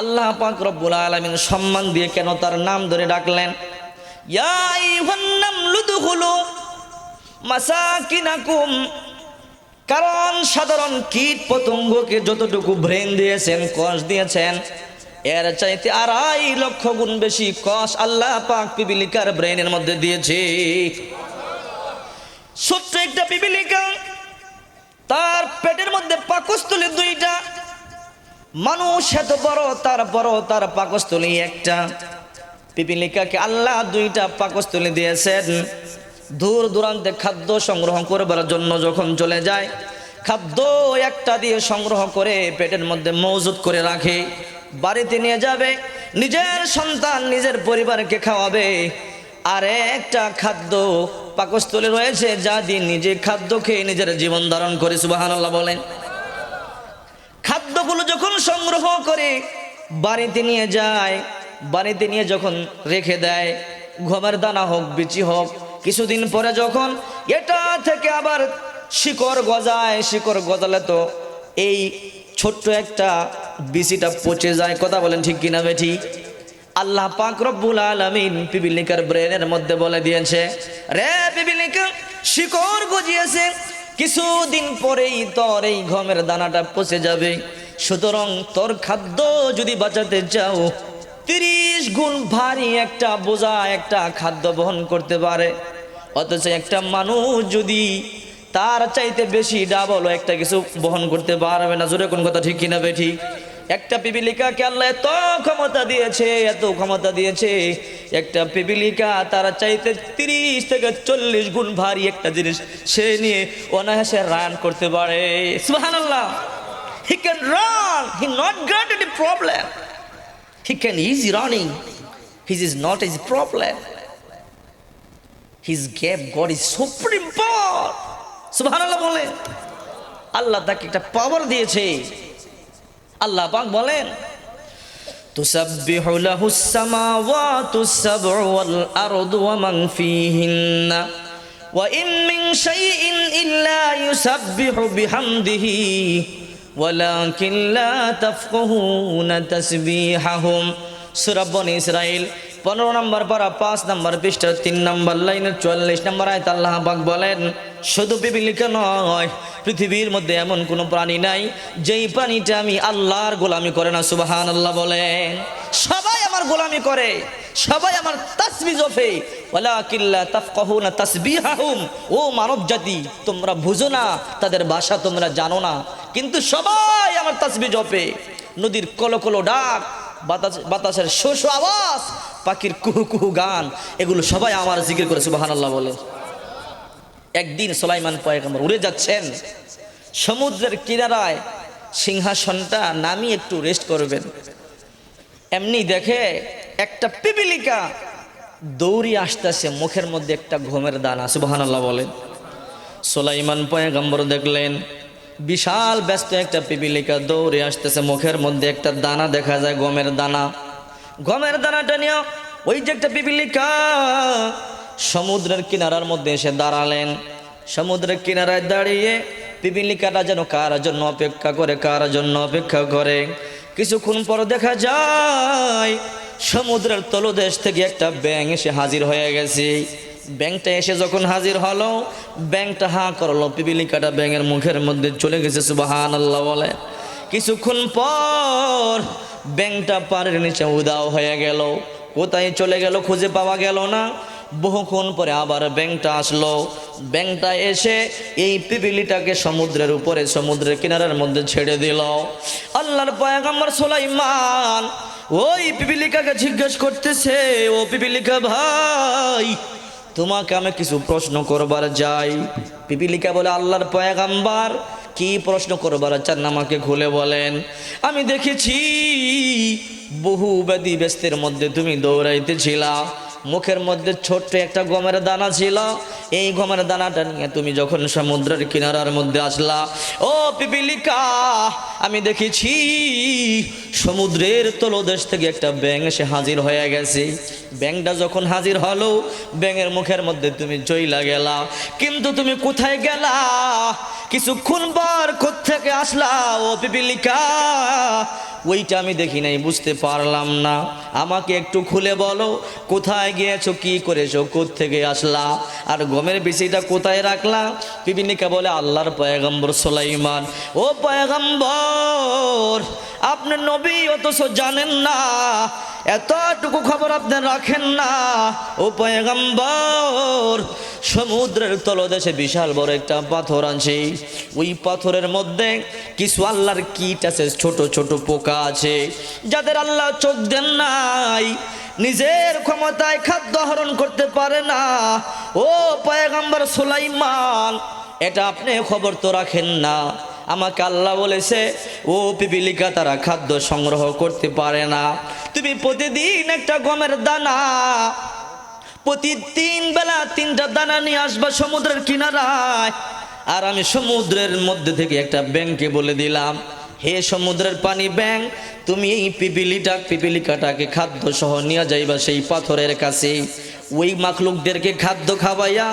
আল্লাহ পাক রব্বুল আলামিন সম্মান দিয়ে কেন তার নাম ধরে ডাকলেন? ইয়া আইয়ুহান নামলু দুখুলু মাসাকিনাকুম। কারণ সাধারণ কীট পতঙ্গকে যতটুকু ব্রেন দিয়েছেন, কোষ দিয়েছেন, এর চাইতে 2.5 লক্ষ গুণ বেশি কোষ আল্লাহ পাক পিপিলিকার ব্রেনের মধ্যে দিয়েছে। ছোট্ট একটা পিপিলিকা, তার পেটের মধ্যে পাকস্থলী 2টা। মানুষ এত বড়, তারপরও তার পাকস্থলী একটা। পিপিলিকাকে আল্লাহ 2টা পাকস্থলী দিয়েছেন। দূর দূরান্তে খাদ্য সংগ্রহ করবার জন্য যখন চলে যায়, খাদ্য একটা দিয়ে সংগ্রহ করে পেটের মধ্যে মজুত করে রাখে। বাড়িতে নিয়ে যাবে, নিজের সন্তান, নিজের পরিবারকে খাওয়াবে। আর একটা খাদ্য পাকস্থলী রয়েছে যা দিয়ে নিজে খাদ্য খেয়ে নিজের জীবন ধারণ করে। সুবহানাল্লাহ বলেন। খাদ্যগুলো যখন সংগ্রহ করে বাড়িতে নিয়ে যায়, বাড়িতে নিয়ে যখন রেখে দেয়, গমের দানা হোক বিচি হোক, কিছুদিন পরে যখন এটা থেকে আবার শিকড় গজায়, শিকড় গজালে তো এই ছোট্ট একটা বিচিটা পচে যায়। কথা বলেন ঠিক কিনা বেঠি? আল্লাহ পাক রব্বুল আলামিন পিপিলিকার ব্রেনের মধ্যে বলে দিয়েছে, রে পিপিলিকা, শিকড় গজিয়েছে, কিছুদিন পরেই তোর এই গমের দানাটা পচে যাবে। সুতরাং তোর খাদ্য যদি বাঁচাতে চাও, 30 গুণ ভারী একটা বোঝা একটা খাদ্য বহন করতে পারে, অথচ একটা মানুষ যদি তার চাইতে বেশি ডাবল একটা কিছু বহন করতে পারবে না। জোরে কোন কথা ঠিক কিনা বেঠি? একটা পিপিলিকাকে আল্লাহ এত ক্ষমতা দিয়েছে, এত ক্ষমতা দিয়েছে, একটা পিপিলিকা তার চাইতে 30 থেকে 40 গুণ ভারী একটা জিনিস সে নিয়ে অনায়াসে রান করতে পারে। সুবহানাল্লাহ। He can run, he not got any problem, he can easy running, his is not his problem, his gave God is supreme power. সুবহানাল্লাহ বলে আল্লাহ তাকে একটা পাওয়ার দিয়েছে। আল্লাহ পাক বলেন, তুসাব্বিহু লাহুস সামাওয়াতুস সাবউ ওয়াল আরদু ওয়া মান ফীহিন্না ওয়া ইন মিন শাইইন ইল্লা ইউসাব্বিহু বিহামদিহি ওয়ালাকিন লা তাফকাহুনা তাসবিহাহুম। সূরা বনী ইসরাইল 15 নম্বর পারা 5 নম্বর পৃষ্ঠা 3 নম্বর লাইনের 44 নম্বর আয়াত আল্লাহ পাক বলেন, শুধু পিপিলিকা নয়, পৃথিবীর মধ্যে এমন কোনো প্রাণী নাই যেই প্রাণীটা আমি আল্লাহর গোলামি করে না। সুবহানাল্লাহ বলেন। সবাই আমার গোলামি করে, সবাই আমার তাসবিহ জপে, ওয়ালাকিন লা তাফকাহুনা তাসবিহাহুম। ও মানব জাতি, তোমরা বুঝো না, তাদের ভাষা তোমরা জানো না, কিন্তু সবাই আমার তাসবিহ জপে। নদীর কলকলো ডাক, বাতাসের শো শো আওয়াজ, পাখির কুহু কুহু গান, এগুলো সবাই আমার জিকির করে। সুবহানাল্লাহ বলে। একদিন সুলাইমান পয়গম্বর উড়ে যাচ্ছেন, সমুদ্রের কিনারায় সিংহাসনটা নামিয়ে একটু রেস্ট করবেন, এমনি দেখে একটা পিপিলিকা দৌড়ি আসতেছে, মুখের মধ্যে একটা গমের দানা। সুবহানাল্লাহ বলেন। সুলাইমান পয়গম্বর দেখলেন বিশাল ব্যস্ত একটা পিপিলিকা দৌড়ে আসতেছে, মুখের মধ্যে একটা দানা দেখা যায়, গমের দানা। গমের দানাটা নিয়ে ওই যে একটা পিপিলিকা সমুদ্রের কিনারার মধ্যে এসে দাঁড়ালেন। সমুদ্রের কিনারায় দাঁড়িয়ে পিপিলিকাটা যেন কার জন্য অপেক্ষা করে, কার জন্য অপেক্ষা করে। কিছুক্ষণ পর দেখা যায় সমুদ্রের তলদেশ থেকে একটা ব্যাঙ এসে হাজির হয়ে গেছে। ব্যাঙটা এসে যখন হাজির হলো, ব্যাঙটা হা করলো, পিপিলিকাটা ব্যাঙের মুখের মধ্যে চলে গেছে। সুবহানাল্লাহ বলে। কিছুক্ষণ পর ব্যাঙটা পানির নিচে উধাও হয়ে গেল, কোথায় চলে গেল খুঁজে পাওয়া গেল না। বহুক্ষণ পরে আবার ব্যাঙটা আসলো। ব্যাঙটা এসে এই পিপিলিটাকে সমুদ্রের উপরে, সমুদ্রের কিনারার মধ্যে ছেড়ে দিল। আল্লাহর পয়গম্বর সুলাইমান ওই পিপিলিকাকে জিজ্ঞেস করতেছে, ও পিপিলিকা ভাই, তোমাকে আমি কিছু প্রশ্ন করবার যাই। পিপিলিকা বলে, আল্লাহর পয়গম্বর, কি প্রশ্ন করবার চান আমাকে খুলে বলেন। আমি দেখেছি বহু ব্যাধি ব্যস্তের মধ্যে তুমি দৌড়াইতেছিলা, মুখের মধ্যে ছোট্ট একটা গমের দানা ছিল, এই গমের দানাটা নিয়ে তুমি যখন সমুদ্রের কিনারার মধ্যে আসলা, ও পিপিলিকা, আমি দেখেছি সমুদ্রের তলদেশ থেকে একটা ব্যাঙ এসে হাজির হয়ে গেছে। ব্যাঙটা যখন হাজির হলো, ব্যাঙের মুখের মধ্যে তুমি চইলা গেলা, কিন্তু তুমি কোথায় গেলা? কিছুক্ষণ পর কোত্থেকে আসলা ও পিপিলিকা? ওইটা আমি দেখি নাই, বুঝতে পারলাম না, আমাকে একটু খুলে বলো, কোথায় গিয়েছো, কি করেছো, কোত্থেকে আসলা, আর গমের বিচিটা কোথায় রাখলা? পিপিলিকা বলে, আল্লাহর পয়গম্বর সুলাইমান, ও পয়গম্বর, আপনি নবী অথচ জানেন না, এতটুকু খবর আপনি রাখেন না। ও পয়গম্বর, সমুদ্রের তলদেশে বিশাল বড় একটা পাথর আছে, ওই পাথরের মধ্যে কিছু আল্লাহর কীট আছে, ছোট ছোট পোকা আছে, যাদের আল্লাহ চোখ দেন নাই, নিজের ক্ষমতায় খাদ্য আহরণ করতে পারে না। ও পয়গম্বর সুলাইমান, এটা আপনি খবর তো রাখেন না। আমাকে আল্লাহ বলেছে, ও পিপিলিকা, তারা খাদ্য সংগ্রহ করতে পারে না। তুমি প্রতিদিন একটা গমের দানা, প্রতি 3 বেলা 3টা দানা নিয়ে আসবা সমুদ্রের কিনারায়। আর আমি সমুদ্রের মধ্যে থেকে একটা ব্যাঙকে বলে দিলাম, হে সমুদ্রের পানি ব্যাঙ, তুমি এই পিপিলিকাটাকে খাদ্য সহ নিয়ে যাইবা সেই পাথরের কাছে। ওই মাখলুকদেরকে খাদ্য খাওয়াইয়া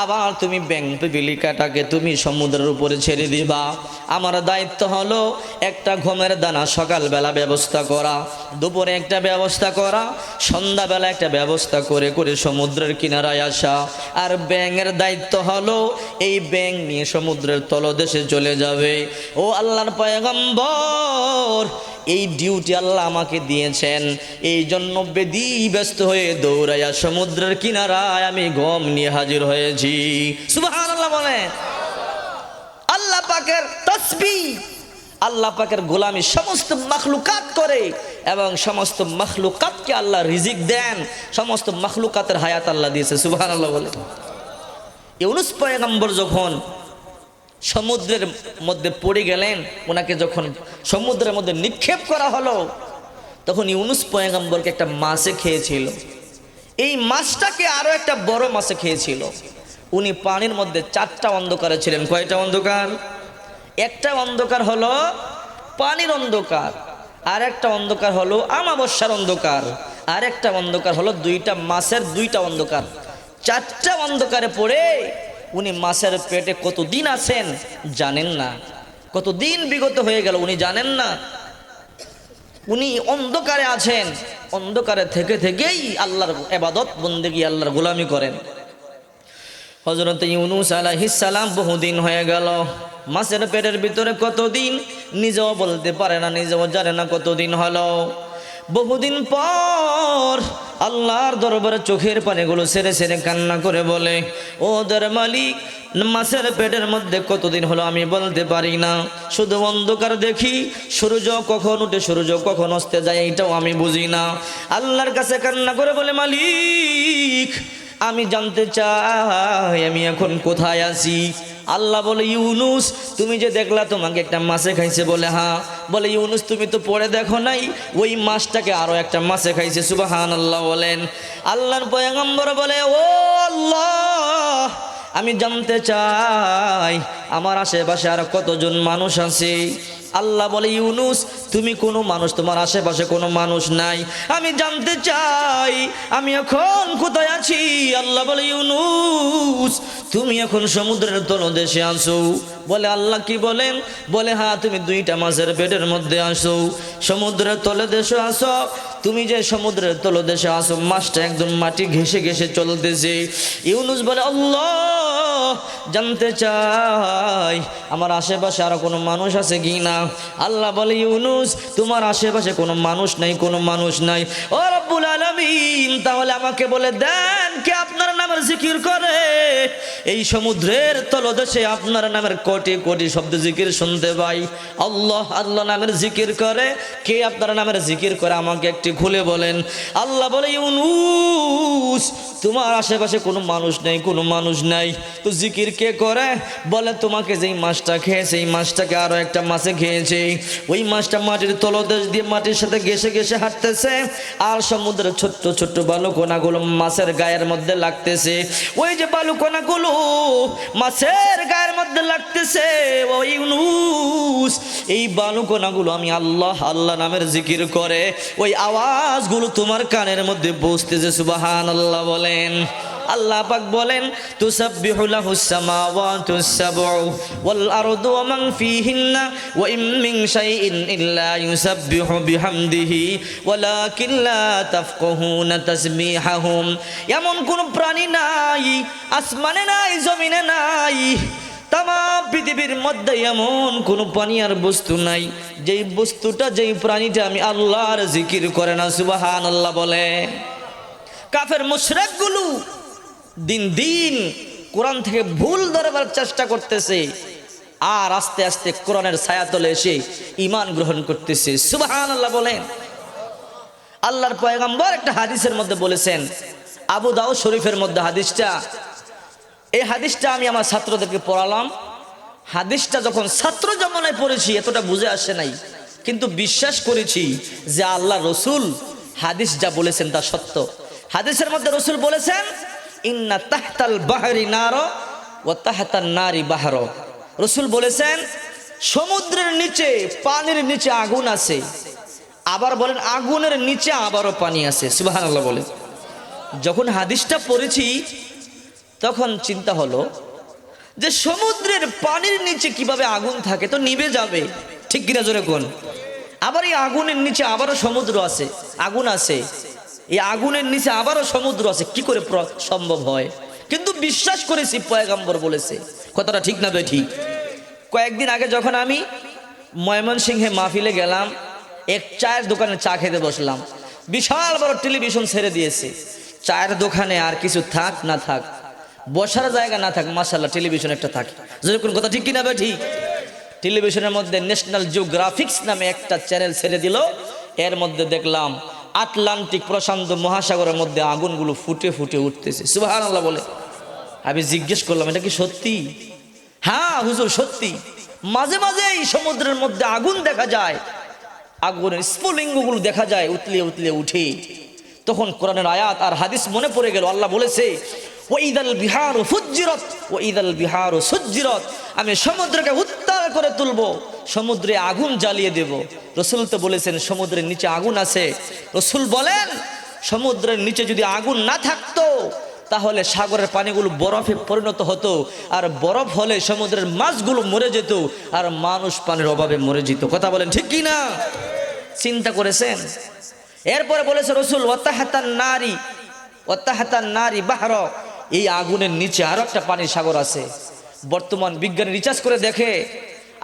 আবার তুমি ব্যাং পিপিলিকাটাকে তুমি সমুদ্রের উপরে ছেড়ে দিবা। আমার দায়িত্ব হলো একটা ঘুমের দানা সকালবেলা ব্যবস্থা করা, দুপুরে একটা ব্যবস্থা করা, সন্ধ্যাবেলা একটা ব্যবস্থা করে করে সমুদ্রের কিনারায় আসা। আর ব্যাঙের দায়িত্ব হলো এই ব্যাঙ নিয়ে সমুদ্রের তলদেশে চলে যাবে। ও আল্লাহর পয়গম্বর, এই ডিউটি আল্লাহ আমাকে দিয়েছেন, এই জন্য বেদি ব্যস্ত হয়ে দৌড়াইয়া সমুদ্রের কিনারায় আমি গম নিয়ে হাজির হয়েছি। সুবহানাল্লাহ বলেন। আল্লাহ পাকের তাসবিহ, আল্লাহ পাকের গোলামি সমস্ত মাখলুকাত করে এবং সমস্ত মাখলুকাতকে আল্লাহ রিজিক দেন, সমস্ত মাখলুকাতের হায়াত আল্লাহ দিয়েছে। সুবহানাল্লাহ বলেন। ইউনূস পয়গম্বর যখন সমুদ্রের মধ্যে পড়ে গেলেন, ওনাকে যখন সমুদ্রের মধ্যে নিক্ষেপ করা হলো, তখন ইউনূস পয়গম্বরকে একটা মাছে খেয়েছিল। এই মাছটাকে আরো একটা বড় মাছে খেয়েছিল। উনি পানির মধ্যে 4টা অন্ধকারে ছিলেন। কয়টা অন্ধকার? একটা অন্ধকার হলো পানির অন্ধকার, আর একটা অন্ধকার হলো আমাবস্যার অন্ধকার, আর একটা অন্ধকার হলো 2টা মাছের 2টা অন্ধকার। 4টা অন্ধকারে পড়ে উনি মাছের পেটে কতদিন আছেন জানেন না, কতদিন বিগত হয়ে গেল উনি জানেন না। উনি অন্ধকারে আছেন, অন্ধকারে থেকে থেকেই আল্লাহর ইবাদত বন্দেগী, আল্লাহর গোলামি করেন। হযরত ইউনূস আলাইহিস সালাম বহুদিন হয়ে গেল মাছের পেটের ভিতরে, কতদিন নিজেও বলতে পারে না, নিজেও জানে না কতদিন হলো। বহুদিন পর আল্লাহর দরবারে চোখের পানিগুলো ছেড়ে ছেড়ে কান্না করে বলে, ও দর মালিক, মাছের পেটের মধ্যে কতদিন হলো আমি বলতে পারি না, শুধু অন্ধকার দেখি, সূর্য কখন উঠে সূর্য কখন অস্তে যায় এটাও আমি বুঝি না। আল্লাহর কাছে কান্না করে বলে, মালিক আমি জানতে চাই আমি এখন কোথায় আছি। আল্লাহ বলে, ইউনূস তুমি যে দেখলা তোমাকে একটা মাছে খাইছে? বলে হ্যাঁ। বলে, ইউনূস তুমি তো পড়ে দেখো নাই, ওই মাছটাকে আরো একটা মাছে খাইছে। সুবহানাল্লাহ বলেন। আল্লাহর পয়গম্বর বলে, ও আল্লাহ আমি জানতে চাই আমার আশেপাশে আর কতজন মানুষ আছে। আল্লাহ বলে, ইউনূস তুমি কোনো মানুষ, তোমার আশেপাশে কোনো মানুষ নাই, আমি জানতে চাই আমি এখন কোথায় আছি। আল্লাহ বলে, ইউনূস তুমি এখন সমুদ্রের তলদেশে আসো। বলে, আল্লাহ কি বলেন? বলে, হ্যাঁ তুমি 2টা মাছের পেটের মধ্যে আসো, সমুদ্রের তলদেশে আসো। তুমি যে সমুদ্রের তলদেশে আসো, মাছটা একদম মাটি ঘেঁষে ঘেঁষে চলতেছে। ইউনূস বলে, আল্লাহ জানতে চাই আমার আশেপাশে আর কোনো মানুষ আছে কি না। আল্লাহ বলে, ইউনূস তোমার আশেপাশে কোনো মানুষ নাই, কোনো মানুষ নাই। ও রব্বুল আলামিন তাহলে আমাকে বলে দেন কে আপনার নামের জিকির করে? এই সমুদ্রের তলদেশে আপনার নামের কোটি কোটি শব্দ জিকির শুনতে পাই। আল্লাহ আল্লাহ নামের জিকির করে, কে আপনার নামের জিকির করে আমাকে একটি খুলে বলেন। আল্লাহ বলে, ইউনূস তোমার আশেপাশে কোনো মানুষ নেই, কোনো মানুষ নাই, তো জিকির কে করে? বলে, তোমাকে যেই মাছটা খেয়েছে এই মাছটাকে আরো একটা মাছে খেয়েছে। ওই মাছটা মাটির তলদেশ দিয়ে মাটির সাথে ঘেঁষে ঘেঁষে হাঁটতেছে, আর সমুদ্রের ছোট্ট ছোট্ট বালুকণাগুলো মাছের গায়ের মধ্যে লাগতেছে। ওই যে বালুকণাগুলো মাছের গায়ের মধ্যে লাগতেছে, ও ইউনূস এই বালুকণাগুলো আমি আল্লাহ আল্লাহ নামের জিকির করে ওই আওয়াজগুলো তোমার কানের মধ্যে পৌঁছতেছে। সুবহানাল্লাহ বলেন। আল্লাহ পাক বলেন, তুসাব্বিহু লাহুস সামাওয়াতুস সাবউ ওয়াল আরদু ওয়া মান ফীহিন্না ওয়া ইন মিন শাইইন ইল্লা ইউসাব্বিহু বিহামদিহি ওয়ালাকিন লা তাফকাহুনা তাসবিহাহুম। এমন কোন প্রাণী নাই, আসমানে নাই, জমিনে নাই, তামাম পৃথিবীর মধ্যে এমন কোন পানি আর বস্তু নাই যেই বস্তুটা, যেই প্রাণীটা আমি আল্লাহর জিকির করে না। সুবহানাল্লাহ বলে। কাফের মুশরিকগুলো দিন দিন কোরআন থেকে ভুল ধরবার চেষ্টা করতেছে, আর আস্তে আস্তে কোরআনের ছায়াতলে এসে ঈমান গ্রহণ করতেছে। সুবহানাল্লাহ বলেন। আল্লাহর পয়গম্বর একটা হাদিসের মধ্যে বলেছেন, আবু দাউদ শরীফের মধ্যে হাদিসটা, এই হাদিসটা আমি আমার ছাত্রদেরকে পড়ালাম। হাদিসটা যখন ছাত্র জমানায় পড়েছি এতটা বুঝে আসে নাই, কিন্তু বিশ্বাস করেছি যে আল্লাহ রসুল হাদিস যা বলেছেন তা সত্য। হাদিসের মধ্যে রসুল বলেছেন, ইন্না তাহতাল বাহরি নার ওয়া তাহতান নারি বাহর। রসুল বলেছেন সমুদ্রের নিচে, পানির নিচে আগুন আছে, আবার বলেন আগুনের নিচে আবারও পানি আছে। সুবহানাল্লাহ বলেন। যখন হাদিসটা পড়েছি তখন চিন্তা হলো যে সমুদ্রের পানির নিচে কিভাবে আগুন থাকে, তো নিভে যাবে, ঠিক কিনা জোরে কোন? আবার এই আগুনের নিচে আবারও সমুদ্র আছে, আগুন আছে, এই আগুনের নিচে আবারও সমুদ্র আছে, কি করে সম্ভব হয়? কিন্তু বিশ্বাস করেছি পয়গম্বর বলেছে। কথাটা ঠিক না বে ঠিক? কয়েকদিন আগে যখন আমি ময়মনসিংহে মাহফিলে গেলাম, এক চায়ের দোকানে চা খেতে বসলাম, বিশাল বড় টেলিভিশন ছেড়ে দিয়েছে। চায়ের দোকানে আর কিছু থাক না থাক, বসার জায়গা না থাক, মাশাআল্লাহ টেলিভিশন একটা থাকে। যেরকম কথা ঠিক কিনা বে ঠিক? টেলিভিশনের মধ্যে ন্যাশনাল জিওগ্রাফিক্স নামে একটা চ্যানেল ছেড়ে দিল। এর মধ্যে দেখলাম আটলান্টিক প্রশান্ত মহাসাগরের মধ্যে আগুনগুলো ফুটে ফুটে উঠতেছে। সুবহানাল্লাহ বলে। আমি জিজ্ঞেস করলাম, এটা কি সত্যি? হ্যাঁ হুজুর সত্যি, মাঝে মাঝে এই সমুদ্রের মধ্যে আগুন দেখা যায়, আগুনের স্ফুলিঙ্গগুলো দেখা যায় উতলে উতলে উঠে। তখন কোরআনের আয়াত আর হাদিস মনে পড়ে গেল। আল্লাহ বলেছে, ওয়াইদাল বিহারু ফুজ্জিরাত ওয়াইদাল বিহারু সুজ্জিরাত, আমি সমুদ্রকে উত্তাল করে তুলবো, সমুদ্রে আগুন জ্বালিয়ে দেব। রাসূল তো বলেছেন সমুদ্রের নিচে আগুন আছে। রাসূল বলেন সমুদ্রের নিচে যদি আগুন না থাকতো তাহলে সাগরের পানিগুলো বরফে পরিণত হতো, আর বরফ হলে সমুদ্রের মাছগুলো মরে যেত, আর মানুষ পানির অভাবে মরে যেত। কথা বলেন ঠিক কি না? চিন্তা করেছেন? এরপরে বলেছে রাসূল, ওয়াতাহাতান নারি বাহর, এই আগুনের নিচে আরো একটা পানির সাগর আছে। বর্তমান বিজ্ঞানী রিসার্চ করে দেখে,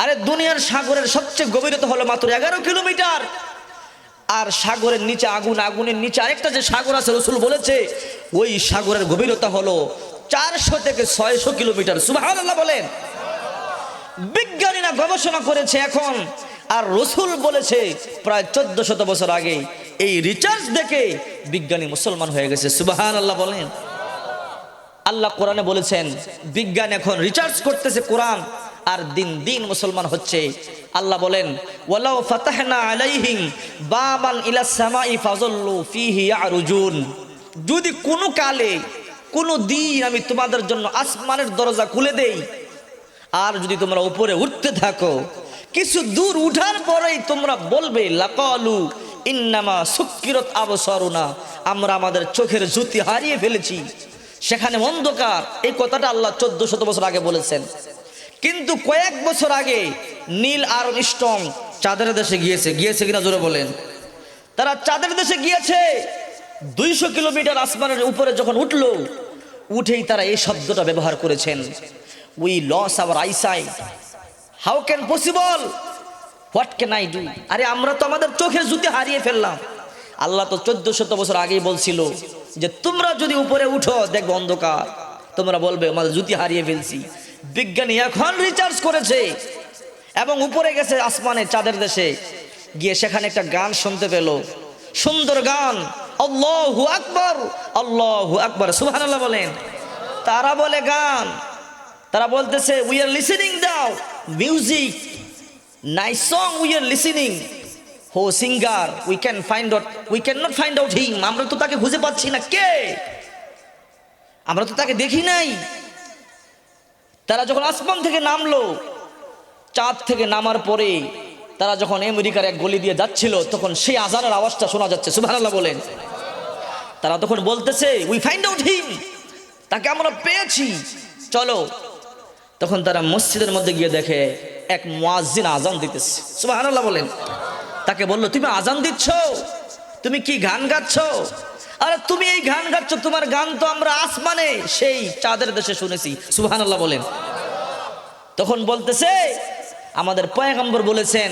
আরে দুনিয়ার সাগরের সবচেয়ে গভীরতা হলো মাত্র 11 কিলোমিটার, আর সাগরের নিচে আগুন, আগুনের নিচে আরেকটা যে সাগর আছে, রাসূল বলেছে ওই সাগরের গভীরতা হলো 400 থেকে 600 কিলোমিটার। সুবহানাল্লাহ বলেন। বিজ্ঞানীরা গবেষণা করেছে এখন, আর রাসূল বলেছে প্রায় 1400 বছর আগে। এই রিসার্চ দেখে বিজ্ঞানী মুসলমান হয়ে গেছে। সুবহানাল্লাহ বলেন। আল্লাহ কোরআনে বলেছেন বিজ্ঞান এখন রিসার্চ করতেছে কোরআন, আর দিন দিন মুসলমান হচ্ছে। আল্লাহ বলেন, ওয়ালাউ ফাতাহনা আলাইহিম বাবান ইলাস সামাই ফাযাল্লু ফীহি ইয়ারুজুন, যদি কোনো কালে কোনো দিন আমি তোমাদের জন্য আসমানের দরজা খুলে দেই, আর যদি তোমরা উপরে উঠতে থাকো, কিছু দূর উঠার পরেই তোমরা বলবে লাকালু ইন্নামা সুক্কিরাত আবসারুনা, আমরা আমাদের চোখের জ্যোতি হারিয়ে ফেলেছি, সেখানে অন্ধকার। এই কথাটা আল্লাহ 1400 বছর আগে বলেছেন। কিন্তু কয়েক বছর আগে নীল আর্মস্ট্রং চাঁদের দেশে গিয়েছে কিনা জোরে বলেন? তারা চাঁদের দেশে গিয়েছে, 200 কিলোমিটার আসমানের উপরে যখন উঠলো, উঠেই তারা এই শব্দটা ব্যবহার করেছেন, we loss our eyesight, how can possible, what can I do. আরে আমরা তো আমাদের চোখের জ্যোতি হারিয়ে ফেললাম। আল্লাহ তো 1400 বছর আগেই বলছিল যে তোমরা যদি উপরে উঠো দেখবে অন্ধকার, তোমরা বলবে আমাদের জ্যোতি হারিয়ে ফেলছি। বিজ্ঞানী এখন রিসার্চ করেছে এবং উপরে গেছে আসমানে চাঁদের দেশে গিয়ে, সেখানে একটা গান শুনতে পেল, সুন্দর গান, আল্লাহু আকবার, আল্লাহু আকবার, সুবহানাল্লাহ বলেন। তারা বলে গান, তারা বলতেছে উই আর লিসেনিং দাও music, nice song we are listening, who singer we can not find out him, আমরা তো তাকে খুঁজে পাচ্ছি না, কে, আমরা তো তাকে দেখি নাই। তারা যখন আসমান থেকে নামলো, চাঁদ থেকে নামার পরে তারা যখন আমেরিকার এক গলি দিয়ে যাচ্ছিল, তখন সেই আজানের আওয়াজটা শোনা যাচ্ছে। সুবহানাল্লাহ বলেন। তারা তখন বলতেছে উই ফাইন্ড আউট হিম, তাকে আমরা পেয়েছি, চলো। তখন তারা মসজিদের মধ্যে গিয়ে দেখে এক মুয়াজ্জিন আজান দিতেছে। সুবহানাল্লাহ বলেন। তাকে বললো, তুমি আজান দিচ্ছ, তুমি কি গান গাচ্ছ? আরে তুমি এই গান গাচ্ছ, তোমার গান তো আমরা আসমানে সেই চাঁদের দেশে শুনেছি। সুবহানাল্লাহ বলেন। তখন বলতেছে আমাদের পয়গম্বর বলেছেন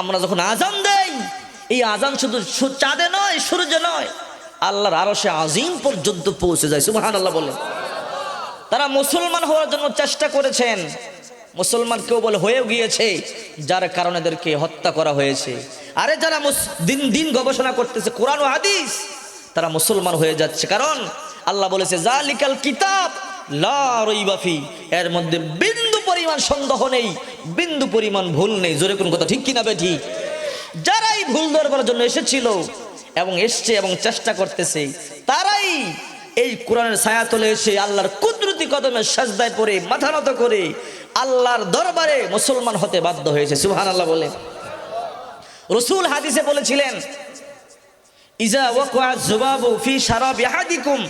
আমরা যখন আজান দেই, এই আজান শুধু চাঁদে নয়, সূর্যে নয়, আল্লাহর আরশে আজিম পর্যন্ত পৌঁছে যায়। সুবহানাল্লাহ বলেন। তারা মুসলমান হওয়ার জন্য চেষ্টা করেছেন, মুসলমান কেউ বলে হয়েও গিয়েছে, যার কারণে এদেরকে হত্যা করা হয়েছে। আরে যারা দিন দিন গবেষণা করতেছে কোরআন ও হাদিস, তারা মুসলমান হয়ে যাচ্ছে, কারণ আল্লাহ বলেছে জালিকাল কিতাব লা রাইবা ফি, এর মধ্যে বিন্দু পরিমাণ সন্দেহ নেই, বিন্দু পরিমাণ ভুল নেই। জোরে কোন কথা ঠিক কিনা বেঠি? যারাই ভুল ধরবার জন্য এসেছিল এবং এসছে এবং চেষ্টা করতেছে, তারাই এই কোরআনের ছায়াতলে এসে আল্লাহর কুদরতি কদমে সাজদায় পড়ে মাথা নত করে আল্লাহর দরবারে মুসলমান হতে বাধ্য হয়েছে। সুবহানাল্লাহ বলে। রাসূল হাদিসে বলেছিলেন ইজা ওয়াকা যুবাবু ফি শারাবি আহাদিকুম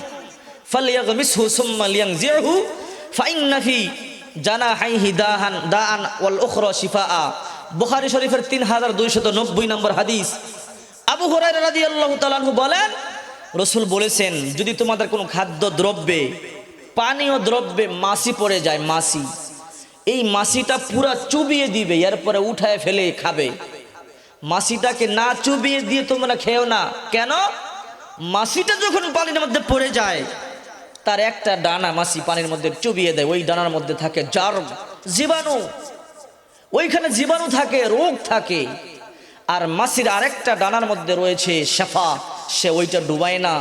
ফালইয়াগমিসহু সুম্মা লিয়ানজিহু ফাইন্না ফি জানাহাইহি দাআন ওয়াল উখরা শিফাআ। বুখারী শরীফের 3290 নম্বর হাদিস। আবু হুরায়রা রাদিয়াল্লাহু তাআলা আনহু বলেন, রাসূল বলেছেন, যদি তোমাদের কোনো খাদ্য দ্রব্যে, পানীয় দ্রব্যে মাছি পড়ে যায়, মাছি, এই মাছিটা পুরা চুবিয়ে দিবে, এরপরে উঠায় ফেলে খাবে। মাছিটাকে না চুবিয়ে দিয়ে তোমরা খেও না। কেন? মাছিটা যখন পানির মধ্যে পড়ে যায়, তার একটা ডানা মাছি পানির মধ্যে চুবিয়ে দেয়, ওই ডানার মধ্যে থাকে জার্ম, জীবাণু, ওইখানে জীবাণু থাকে, রোগ থাকে। আর মাছির আরেকটা ডানার মধ্যে রয়েছে শেফা, সে ওইটা ডুবায় না।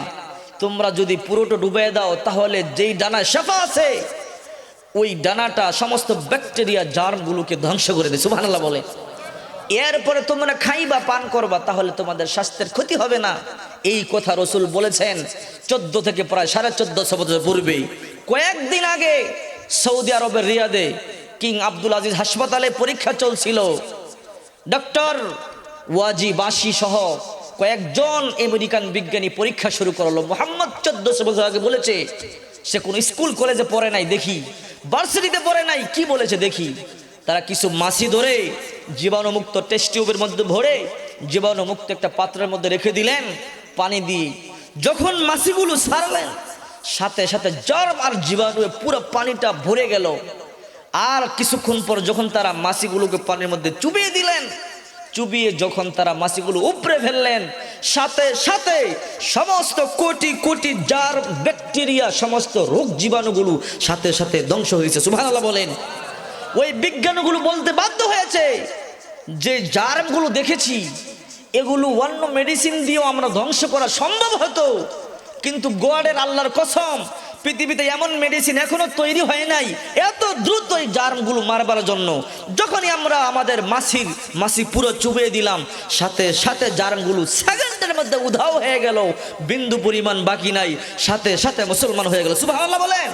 তোমরা যদি পুরোটা ডুবাই দাও, তাহলে যেই ডানায় শেফা আছে, ওই ডানাটা সমস্ত ব্যাকটেরিয়া জার্মগুলোকে ধ্বংস করে দেয়। সুবহানাল্লাহ বলে। এরপরে তোমরা খাইবা, পান করবা, তাহলে তোমাদের স্বাস্থ্যের ক্ষতি হবে না। এই কথা রাসূল বলেছেন 14 থেকে প্রায় 1450 বছর পূর্বে। কয়েকদিন আগে সৌদি আরবের রিয়াদে কিং আব্দুল আজিজ হাসপাতালে পরীক্ষা চলছিল। ডক্টর ওয়াজি বাসি সহ কয়েকজন আমেরিকান বিজ্ঞানী পরীক্ষা শুরু করলো। মোহাম্মদ 1400 বছর আগে বলেছে, সে কোন স্কুল কলেজে পড়ে নাই, দেখি ভার্সিটিতে পড়ে নাই, কি বলেছে দেখি। তারা কিছু মাছি ধরে জীবাণুমুক্ত টেস্ট টিউবের মধ্যে ভরে জীবাণুমুক্ত একটা পাত্রের মধ্যে রেখে দিলেন পানি দিয়ে। যখন মাছিগুলো ছাড়লেন, সাথে সাথে জার্ম আর জীবাণু পুরো পানিটা ভরে গেল। আর কিছুক্ষণ পর যখন তারা মাছিগুলোকে পানির মধ্যে চুবিয়ে দিলেন, চুবিয়ে যখন তারা মাছিগুলো উপড়ে ফেললেন, সাথে সাথে সমস্ত কোটি কোটি জার্ম, ব্যাকটেরিয়া, সমস্ত রোগ জীবাণুগুলো সাথে সাথে ধ্বংস হয়েছে। সুবহানাল্লাহ বলেন। ওই বিজ্ঞানীগুলো বলতে বাধ্য হয়েছে যে জার্মগুলো দেখেছি, এগুলো অন্য মেডিসিন দিয়েও আমরা ধ্বংস করা সম্ভব হতো, কিন্তু গডের আল্লাহর কসম, পৃথিবীতে এমন মেডিসিন এখনো তৈরি হয় নাই এত দ্রুত এই জার্মগুলো মারবার জন্য। যখনই আমরা আমাদের মাছি পুরো চুবিয়ে দিলাম, সাথে সাথে জার্মগুলো সেকেন্ডের মধ্যে উধাও হয়ে গেল, বিন্দু পরিমাণ বাকি নাই, সাথে সাথে মুসলমান হয়ে গেল। সুবহানাল্লাহ বলেন।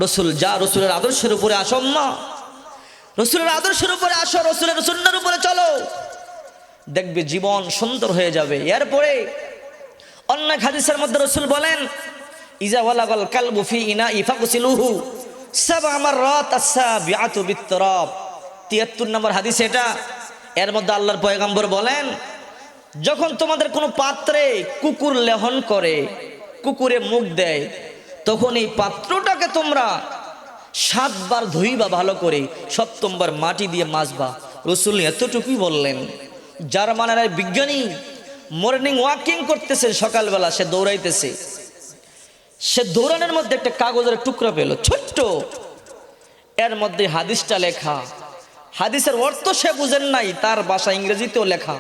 রসুল যা, রসুলের আদর্শের উপরে আসো, মা রসুলের আদর্শের উপরে আসো, রসুলের সুন্নাহর উপরে চলো, দেখবে জীবন সুন্দর হয়ে যাবে। এরপরে অন্য হাদিসের মধ্যে রসুল বলেন, ইজা ওয়ালাগাল কালবু ফি ইনাই ফাগসিলুহু সাবআ মাররাত আস-সাবিআতু বিত-তুরাব। 73 নম্বর হাদিস এটা। এর মধ্যে আল্লাহর পয়গম্বর বলেন, যখন তোমাদের কোনো পাত্রে কুকুর লেহন করে, কুকুরে মুখ দেয়, তখন এই পাত্রটাকে তোমরা 7 বার ধুইবা ভালো করে, 7ম বার মাটি দিয়ে মাজবা। রাসূল এতটুকুই বললেন। জার্মানের বিজ্ঞানী মর্নিং ওয়াকিং করতেছে, সকালবেলা সে দৌড়াইতেছে, সে দৌড়ানোর মধ্যে একটা কাগজের টুকরা পেল ছোট্ট, এর মধ্যে হাদিসটা লেখা। হাদিসের অর্থ সে বুঝেন নাই, তার ভাষা ইংরেজিতেও লেখা,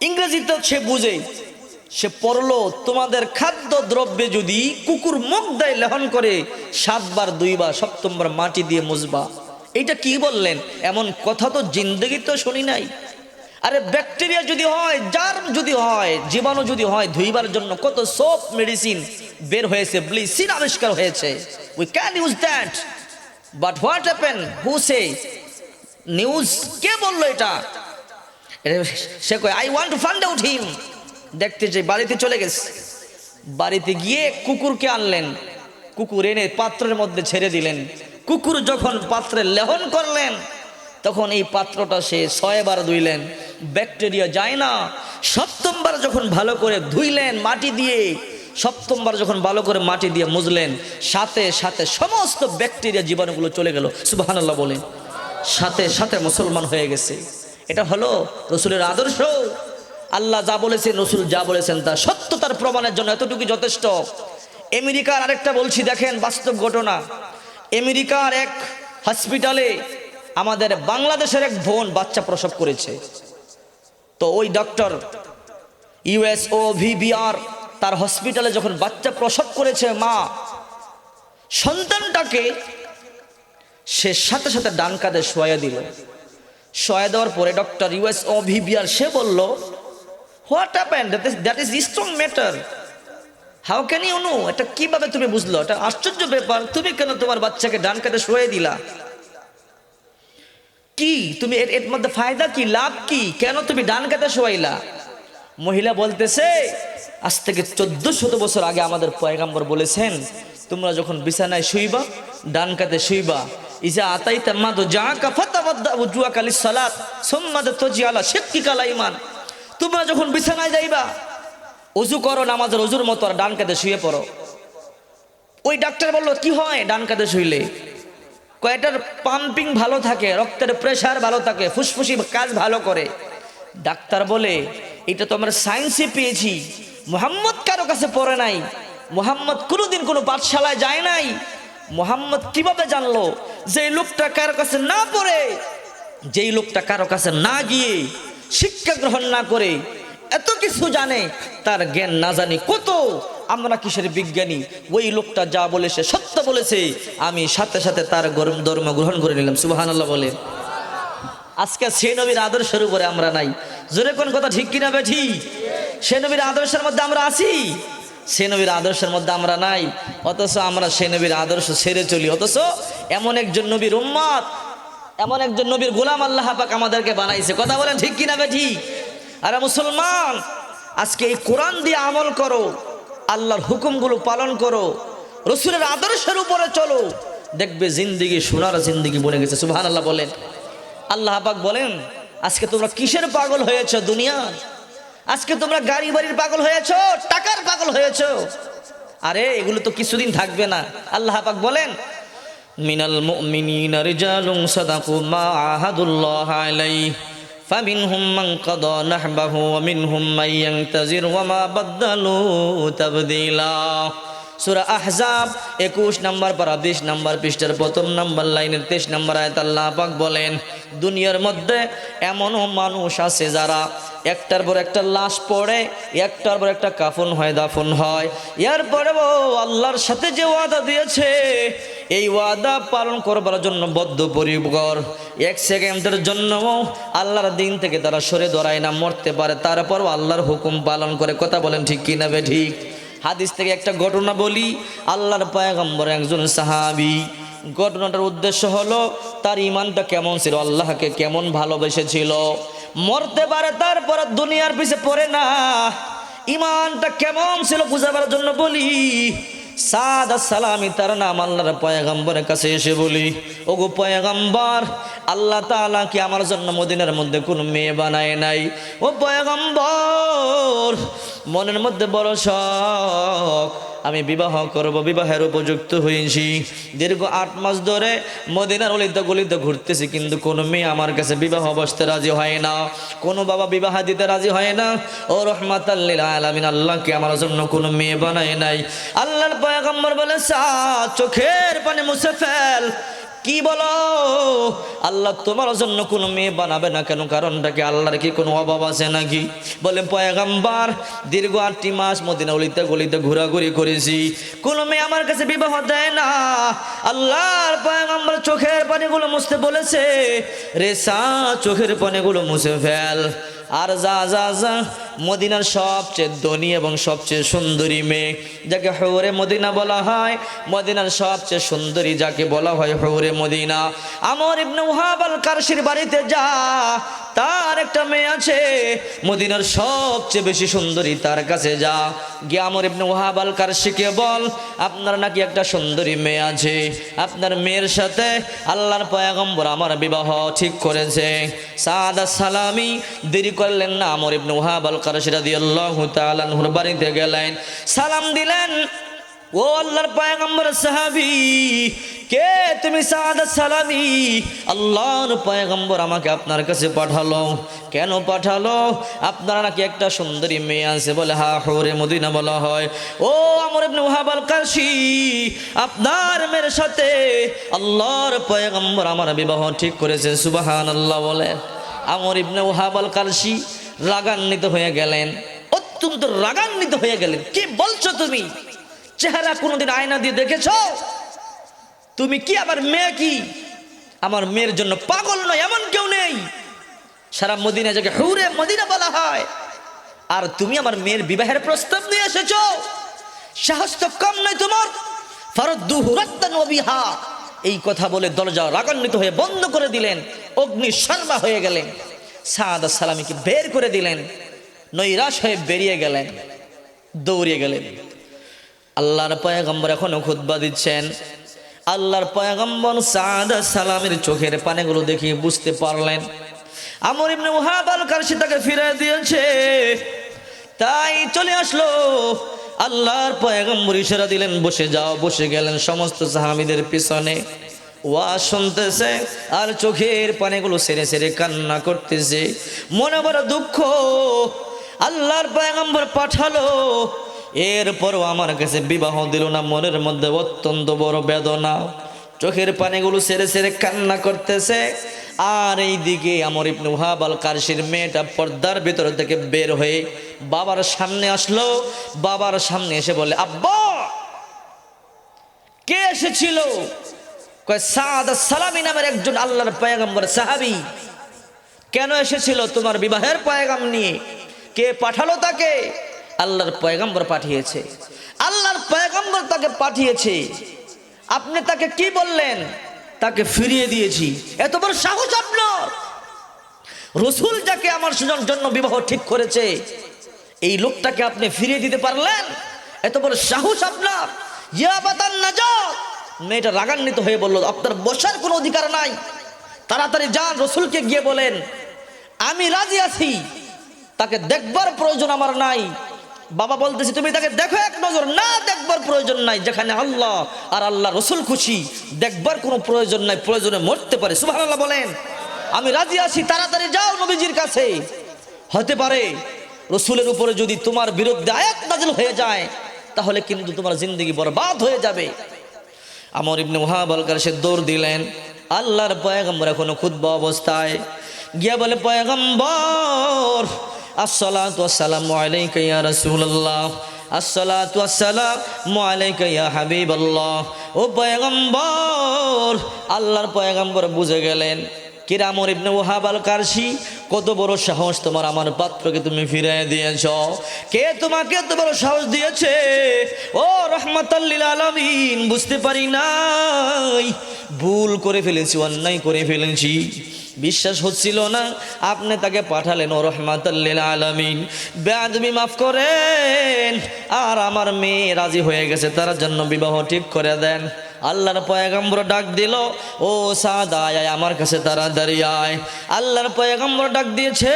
ইংরেজিতেও সে বুঝে। সে পড়লো, তোমাদের খাদ্য দ্রব্যে যদি কুকুর মুখ দেয় লেহন করে, 7 বার 2 বার, 7ম বার মাটি দিয়ে মুছবা। এইটা কি বললেন? এমন কথা তো জিন্দগিতেও শুনি নাই। আরে ব্যাকটেরিয়া যদি হয়, জার্ম যদি হয়, জীবাণু যদি হয়, ধুইবার জন্য কত সোপ মেডিসিন বের হয়েছে, ব্লিচিং আবিষ্কার হয়েছে, we can use that. But what happen, who say news, কে বললো এটা? সে কয়, I want to find out him. দেখতে যে বাড়িতে চলে গেছে, বাড়িতে গিয়ে কুকুরকে আনলেন, কুকুর এনে পাত্রের মধ্যে ছেড়ে দিলেন। কুকুর যখন পাত্রে লেহন করলেন, তখন এই পাত্রটা সে 6 বার ধুইলেন, ব্যাকটেরিয়া যায় না। 7ম বার যখন ভালো করে ধুইলেন মাটি দিয়ে, 7ম বার যখন ভালো করে মাটি দিয়ে মুছলেন, সাথে সাথে সমস্ত ব্যাকটেরিয়া জীবাণুগুলো চলে গেল। সুবহানাল্লাহ বলেন। সাথে সাথে মুসলমান হয়ে গেছে। এটা হলো রসুলের আদর্শ। আল্লাহ যা বলেছেন, রসুল যা বলেছেন, তা সত্যতার প্রমাণের জন্য এতটুকু যথেষ্ট। আমেরিকার আরেকটা বলছি, দেখেন বাস্তব ঘটনা। আমেরিকার এক হসপিটালে আমাদের বাংলাদেশের এক বোন বাচ্চা প্রসব করেছে। তো ওই ডক্টর USOVBR তার হসপিটালে যখন বাচ্চা প্রসব করেছে, মা সন্তানটাকে সে সাথে সাথে ডান কাঁধে শোয়া দিল। শোয়া দেওয়ার পরে ডক্টর USOVBR সে বলল, what happened, that is strong matter, how can you know? এটা কিভাবে তুমি বুঝলো? এটা আশ্চর্য ব্যাপার, তুমি কেন তোমার বাচ্চাকে ডান কাঁধে শোয়া দিলা? কি তুমি এর মধ্যে ফায়দা কি, লাভ কি, কেন তুমি ডান কাঁধে শোয়াইলা? মহিলা বলতেছে, আজ থেকে 1400 বছর আগে আমাদের পয়গম্বর বলেছেন, তোমরা যখন বিছানায় শুইবা ডান কাতে শুইবা, ইজা আতাইতা মাদু জাকা ফাতাওয়াদ্দা ওযুআকা লিস-সালাত সুম্মা তাজিআলা শিক্কিকা আল-আইমান। তোমরা যখন বিছানায় যাইবা ওযু করো, নামাজের ওযুর মতো, আর ডান কাতে শুয়ে পড়ো। ওই ডাক্তার বলল, কি হয় ডান কাতে শুইলে? কয়টার পাম্পিং ভালো থাকে, রক্তের প্রেসার ভালো থাকে, ফুসফুসি কাজ ভালো করে। ডাক্তার বলে, এটা তো আমরা সায়েন্সে পেয়েছি, মুহাম্মদ কারো কাছে পড়ে নাই, মুহাম্মদ কোনোদিন কোনো পাঠশালায় যায় নাই। মুহাম্মদ কিভাবে জানলো যে লোকটা কারো কাছে না পড়ে, যেই লোকটা কারো কাছে না গিয়ে শিক্ষা গ্রহণ না করে এত কিছু জানে, তার জ্ঞান না জানি কত? আমরা কিসের বিজ্ঞানী? ওই লোকটা যা বলেছে সত্য বলেছে, আমি সাথে সাথে তার ধর্ম গ্রহণ করে নিলাম। সুবহানাল্লাহ বলে। আজকে সে নবীর আদর্শের উপরে আমরা নাই। জোরে কোন কথা ঠিক কিনা বেঠি? সে নবীর আদর্শের মধ্যে আমরা আছি, সে নবীর আদর্শের মধ্যে আমরা নাই। অথচ আমরা সে নবীর আদর্শ ছেড়ে চলি। অথচ এমন একজন নবীর উম্মত, এমন একজন নবীর গোলাম আল্লাহ পাক আমাদেরকে বানাইছে। কথা বলেন ঠিক কিনা বেঠি? আরে মুসলমান, আজকে এই কোরআন দিয়ে আমল করো, আল্লাহর হুকুমগুলো পালন করো, রসুলের আদর্শের উপরে চলো, দেখবে জিন্দিগি সোনার জিন্দিগি বনে গেছে। সুবহানাল্লাহ বলেন। আল্লাহ পাক বলেন, আজকে তোমরা কিসের পাগল হয়েছো দুনিয়া? আজকে তোমরা গাড়ি বাড়ির পাগল হয়েছো, টাকার পাগল হয়েছো। আরে এগুলো তো কিছুদিন থাকবে না। আল্লাহ পাক বলেন, মিনাল মুমিনিনা রিজালুন সাদাকু মা আহাদুল্লাহ আলাইহি ফামিনহুম মান কাদা নাহবাহু ওয়া মিনহুম মান ইয়ানতাজির ওয়া মা বাদদালু তাবদীলা। সূরা আহজাব 21 নম্বর পারা 20 নম্বর পৃষ্ঠার প্রথম নম্বর লাইনের 23 নম্বর আয়াত আল্লাহ পাক বলেন, দুনিয়ার মধ্যে এমনও মানুষ আছে যারা একটার পর একটা লাশ পড়ে, একটার পর একটা কাফন হয়, দাফন হয়, এরপরেও আল্লাহর সাথে যে ওয়াদা দিয়েছে এই ওয়াদা পালন করবার জন্য বদ্ধপরিকর। এক সেকেন্ডের জন্য আল্লাহর দিন থেকে তারা সরে দাঁড়ায় না, মরতে পারে, তারপরও আল্লাহর হুকুম পালন করে। কথা বলেন ঠিক কিনা বে ঠিক? হাদিস থেকে একটা ঘটনা বলি। আল্লাহর পয়গম্বর একজন সাহাবী, ঘটনাটার উদ্দেশ্য হলো তার ইমানটা কেমন ছিল, আল্লাহকে কেমন ভালোবেসেছিল। মরতে পারে তারপর দুনিয়ার পিছে পড়ে না, ইমানটা কেমন ছিল বুঝাবার জন্য বলি। সাদ সালামি তার নাম। আল্লাহর পয়গম্বরের কাছে এসে বলি, ওগো পয়গম্বর, আল্লাহ তাআলা কি আমার জন্য মদিনার মধ্যে কোনো মেয়ে বানায় নাই? ও পয়গম্বর, মনের মধ্যে বড় শখ, আমি বিবাহ করব, বিবাহের উপযুক্ত হয়েছি। দীর্ঘ 8 মাস ধরে মদিনার অলিতে গলিতে ঘুরতেছি, কিন্তু কোনো মেয়ে আমার কাছে বিবাহ বসতে রাজি হয় না, কোনো বাবা বিবাহ দিতে রাজি হয় না। ও রহমাতাল লিল আলামিন, আল্লাহ কি আমার জন্য কোনো মেয়ে বানায় নাই? আল্লাহর পয়গম্বর বলে, চোখের পানি মুছে ফেল। কি বলো? আল্লাহ তোমার জন্য কোনো মেয়ে বানাবে না কেন? কারণটা কি? আল্লাহর কি কোনো অভাব আছে নাকি? বলে, পয়গম্বর, দীর্ঘ 8 মাস মদিনা অলিতে গলিতে ঘোরাঘুরি করেছি, কোনো মেয়ে আমার কাছে বিবাহ দেয় না। আল্লাহর পয়গম্বর চোখের পানিগুলো মুছতে বলেছে, রেসা চোখের পানিগুলো মুছে ফেল, আর যা যা যা মদিনার সবচেয়ে ধনী এবং সবচেয়ে সুন্দরী মেয়ে যাকে হৌরে মদিনা বলা হয়, মদিনার সবচেয়ে সুন্দরী যাকে বলা হয় হৌরে মদিনা, আমর ইবনে ওয়াহাব আল কারশির বাড়িতে যা, তার একটা মেয়ে আছে মদিনার সবচেয়ে বেশি সুন্দরী, তার কাছে যা, গিয়ে আমর ইবনে ওয়াহাব আল কারশিকে বল, আপনার নাকি একটা সুন্দরী মেয়ে আছে, আপনার মেয়ের সাথে আল্লাহর পয়গম্বর আমার বিবাহ ঠিক করেছে। সাদ সালামি দেরি করলেন না, আমর ইবনে ওয়াহাব আল কারশি রাদিয়াল্লাহু তাআলা আনহুর বাড়িতে গেলেন, সালাম দিলেন। ও আল্লাহর পয়গম্বর সাহাবী, কে তুমি? সাদ সালামি, আল্লাহর পয়গম্বর আমাকে আপনার কাছে পাঠালো। কেন পাঠালো? আপনার নাকি একটা সুন্দরী মেয়ে আছে। বলে, হ্যাঁ, হৌরে মদিনা বলা হয়। ও আমর ইবনে ওয়াহাব আল কারশি, আপনার মেয়ের সাথে আল্লাহর পয়গম্বর আমার বিবাহ ঠিক করেছে। সুবহানাল্লাহ বলে। আমর ইবনে ওয়াহাব আল কারশি রাগান্বিত হয়ে গেলেন, অত্যন্ত রাগান্বিত হয়ে গেলেন। কি বলছো তুমি? চেহারা কোনোদিন আয়না দিয়ে দেখেছো? তুমি কি আমার মেয়ে কি? আমার মেয়ের জন্য পাগল নয় এমন কেউ নেই। সারা মদিনা যাকে হৌরে মদিনা বলা হয়, আর তুমি আমার মেয়ের বিবাহের প্রস্তাব নিয়ে এসেছো? সাহস তো কম নয় তোমার। ফারদ্দুহু রাদ্দান ওয়া বিহা, এই কথা বলে দরজা রাগান্বিত হয়ে বন্ধ করে দিলেন, অগ্নি শর্মা হয়ে গেলেন। সাদ সালামিকে বের করে দিলেন। নৈরাশ হয়ে বেরিয়ে গেলেন, দৌড়িয়ে গেলেন। আল্লাহর পয়গম্বর এখনো খুতবা দিচ্ছেন। আল্লাহর পয়গম্বর সাদ সালামের চোখের পানিগুলো দেখে বুঝতে পারলেন আমর ইবনে ওয়াহাব আল কারশি তাকে ফিরে দিয়েছে, তাই চলে আসলো। আল্লাহর পয়গম্বর ইশারা দিলেন বসে যাও, বসে গেলেন। সমস্ত সাহাবীদের পিছনে ওয়াজ শুনতেছে আর চোখের পানিগুলো সেরে সেরে কান্না করতেছে, মনে বড় দুঃখ। আল্লাহর পয়গম্বর পাঠালো, এরপরও আমার কাছে বিবাহ দিল না, মনের মধ্যে অত্যন্ত বড় বেদনা, চোখের পানিগুলো সেরে সেরে কান্না করতেছে। আর এইদিকে আমর ইবনে ওয়াহাব আল কারশির মেয়েটা পর্দার ভিতর থেকে বের হয়ে বাবার সামনে আসলো। বাবার সামনে এসে বলে, আব্বা কে এসেছিল? কয় সাদ সালামি নামের একজন আল্লাহর পয়গম্বর সাহাবী। কেন এসেছিল? তোমার বিবাহের পয়গাম নিয়ে। কে পাঠালো তাকে? আল্লাহর পয়গম্বর পাঠিয়েছে। আল্লাহর পয়গম্বর তাকে পাঠিয়েছে, আপনি তাকে কি বললেন? তাকে ফিরিয়ে দিয়েছি। এত বড় সাহস আপনার! রাসূল যাকে আমার জন্য বিবাহ ঠিক করেছে, এই লোকটাকে আপনি ফিরিয়ে দিতে পারলেন? এত বড় সাহস আপনার! ইয়া বাতান নাজাত! মেয়েটা রাগান্বিত হয়ে বলল, আপনার বসার কোনো অধিকার নাই, তাড়াতাড়ি যান, রাসূলকে গিয়ে বলেন আমি রাজি আছি, তাকে দেখবার প্রয়োজন আমার নাই। বাবা বলতেছি তুমি তাকে দেখো এক নজর। না, দেখবার প্রয়োজন নাই, যেখানে আল্লাহ আর আল্লাহ রাসূল খুশি, দেখবার কোনো প্রয়োজন নাই, প্রয়োজনে মরতে পারে। সুবহানাল্লাহ বলেন। আমি রাজি আছি, তাড়াতাড়ি যাও নবীজির কাছে। হতে পারে রাসূলের উপরে যদি তোমার বিরুদ্ধে আয়াত নাযিল হয়ে যায়, তাহলে কিন্তু তোমার জিন্দেগি বরবাদ হয়ে যাবে। আমর ইবনে ওয়াহাব আল কারশি দৌড় দিলেন। আল্লাহর পয়গম্বর এখনো খুতবা অবস্থায় গিয়া বলে, পয়গম্বর আসসালাতু ওয়াসসালামু আলাইকা ইয়া রাসূলুল্লাহ, আসসালাতু ওয়াসসালামু আলাইকা ইয়া হাবিবাল্লাহ। ও পয়গম্বর! আল্লাহর পয়গম্বর বুঝে গেলেন কিরা আমর ইবনে ওয়াহাব আল কারশি, কত বড় সাহস তোমার, আমার পাত্রকে তুমি ফিরিয়ে দিয়েছ। কে তোমাকে এত বড় সাহস দিয়েছে? ও রাহমাতাল লিল আলামিন, বুঝতে পারি নাই, ভুল করে ফেলেছি, অন্যায় করে ফেলেছি, বিশ্বাস হচ্ছিল না, আপনি তাকে পাঠালেন ও রাহমাতাল লিল আলামিন। বেয়াদবি মাফ করেন, আর আমার মেয়ে রাজি হয়ে গেছে, তার জন্য বিবাহ ঠিক করে দেন। আল্লাহর পয়গম্বর ডাক দিল, ও সাদ আয় আমার কাছে তাড়াতাড়ি আয়। আল্লাহর পয়গম্বর ডাক দিয়েছে।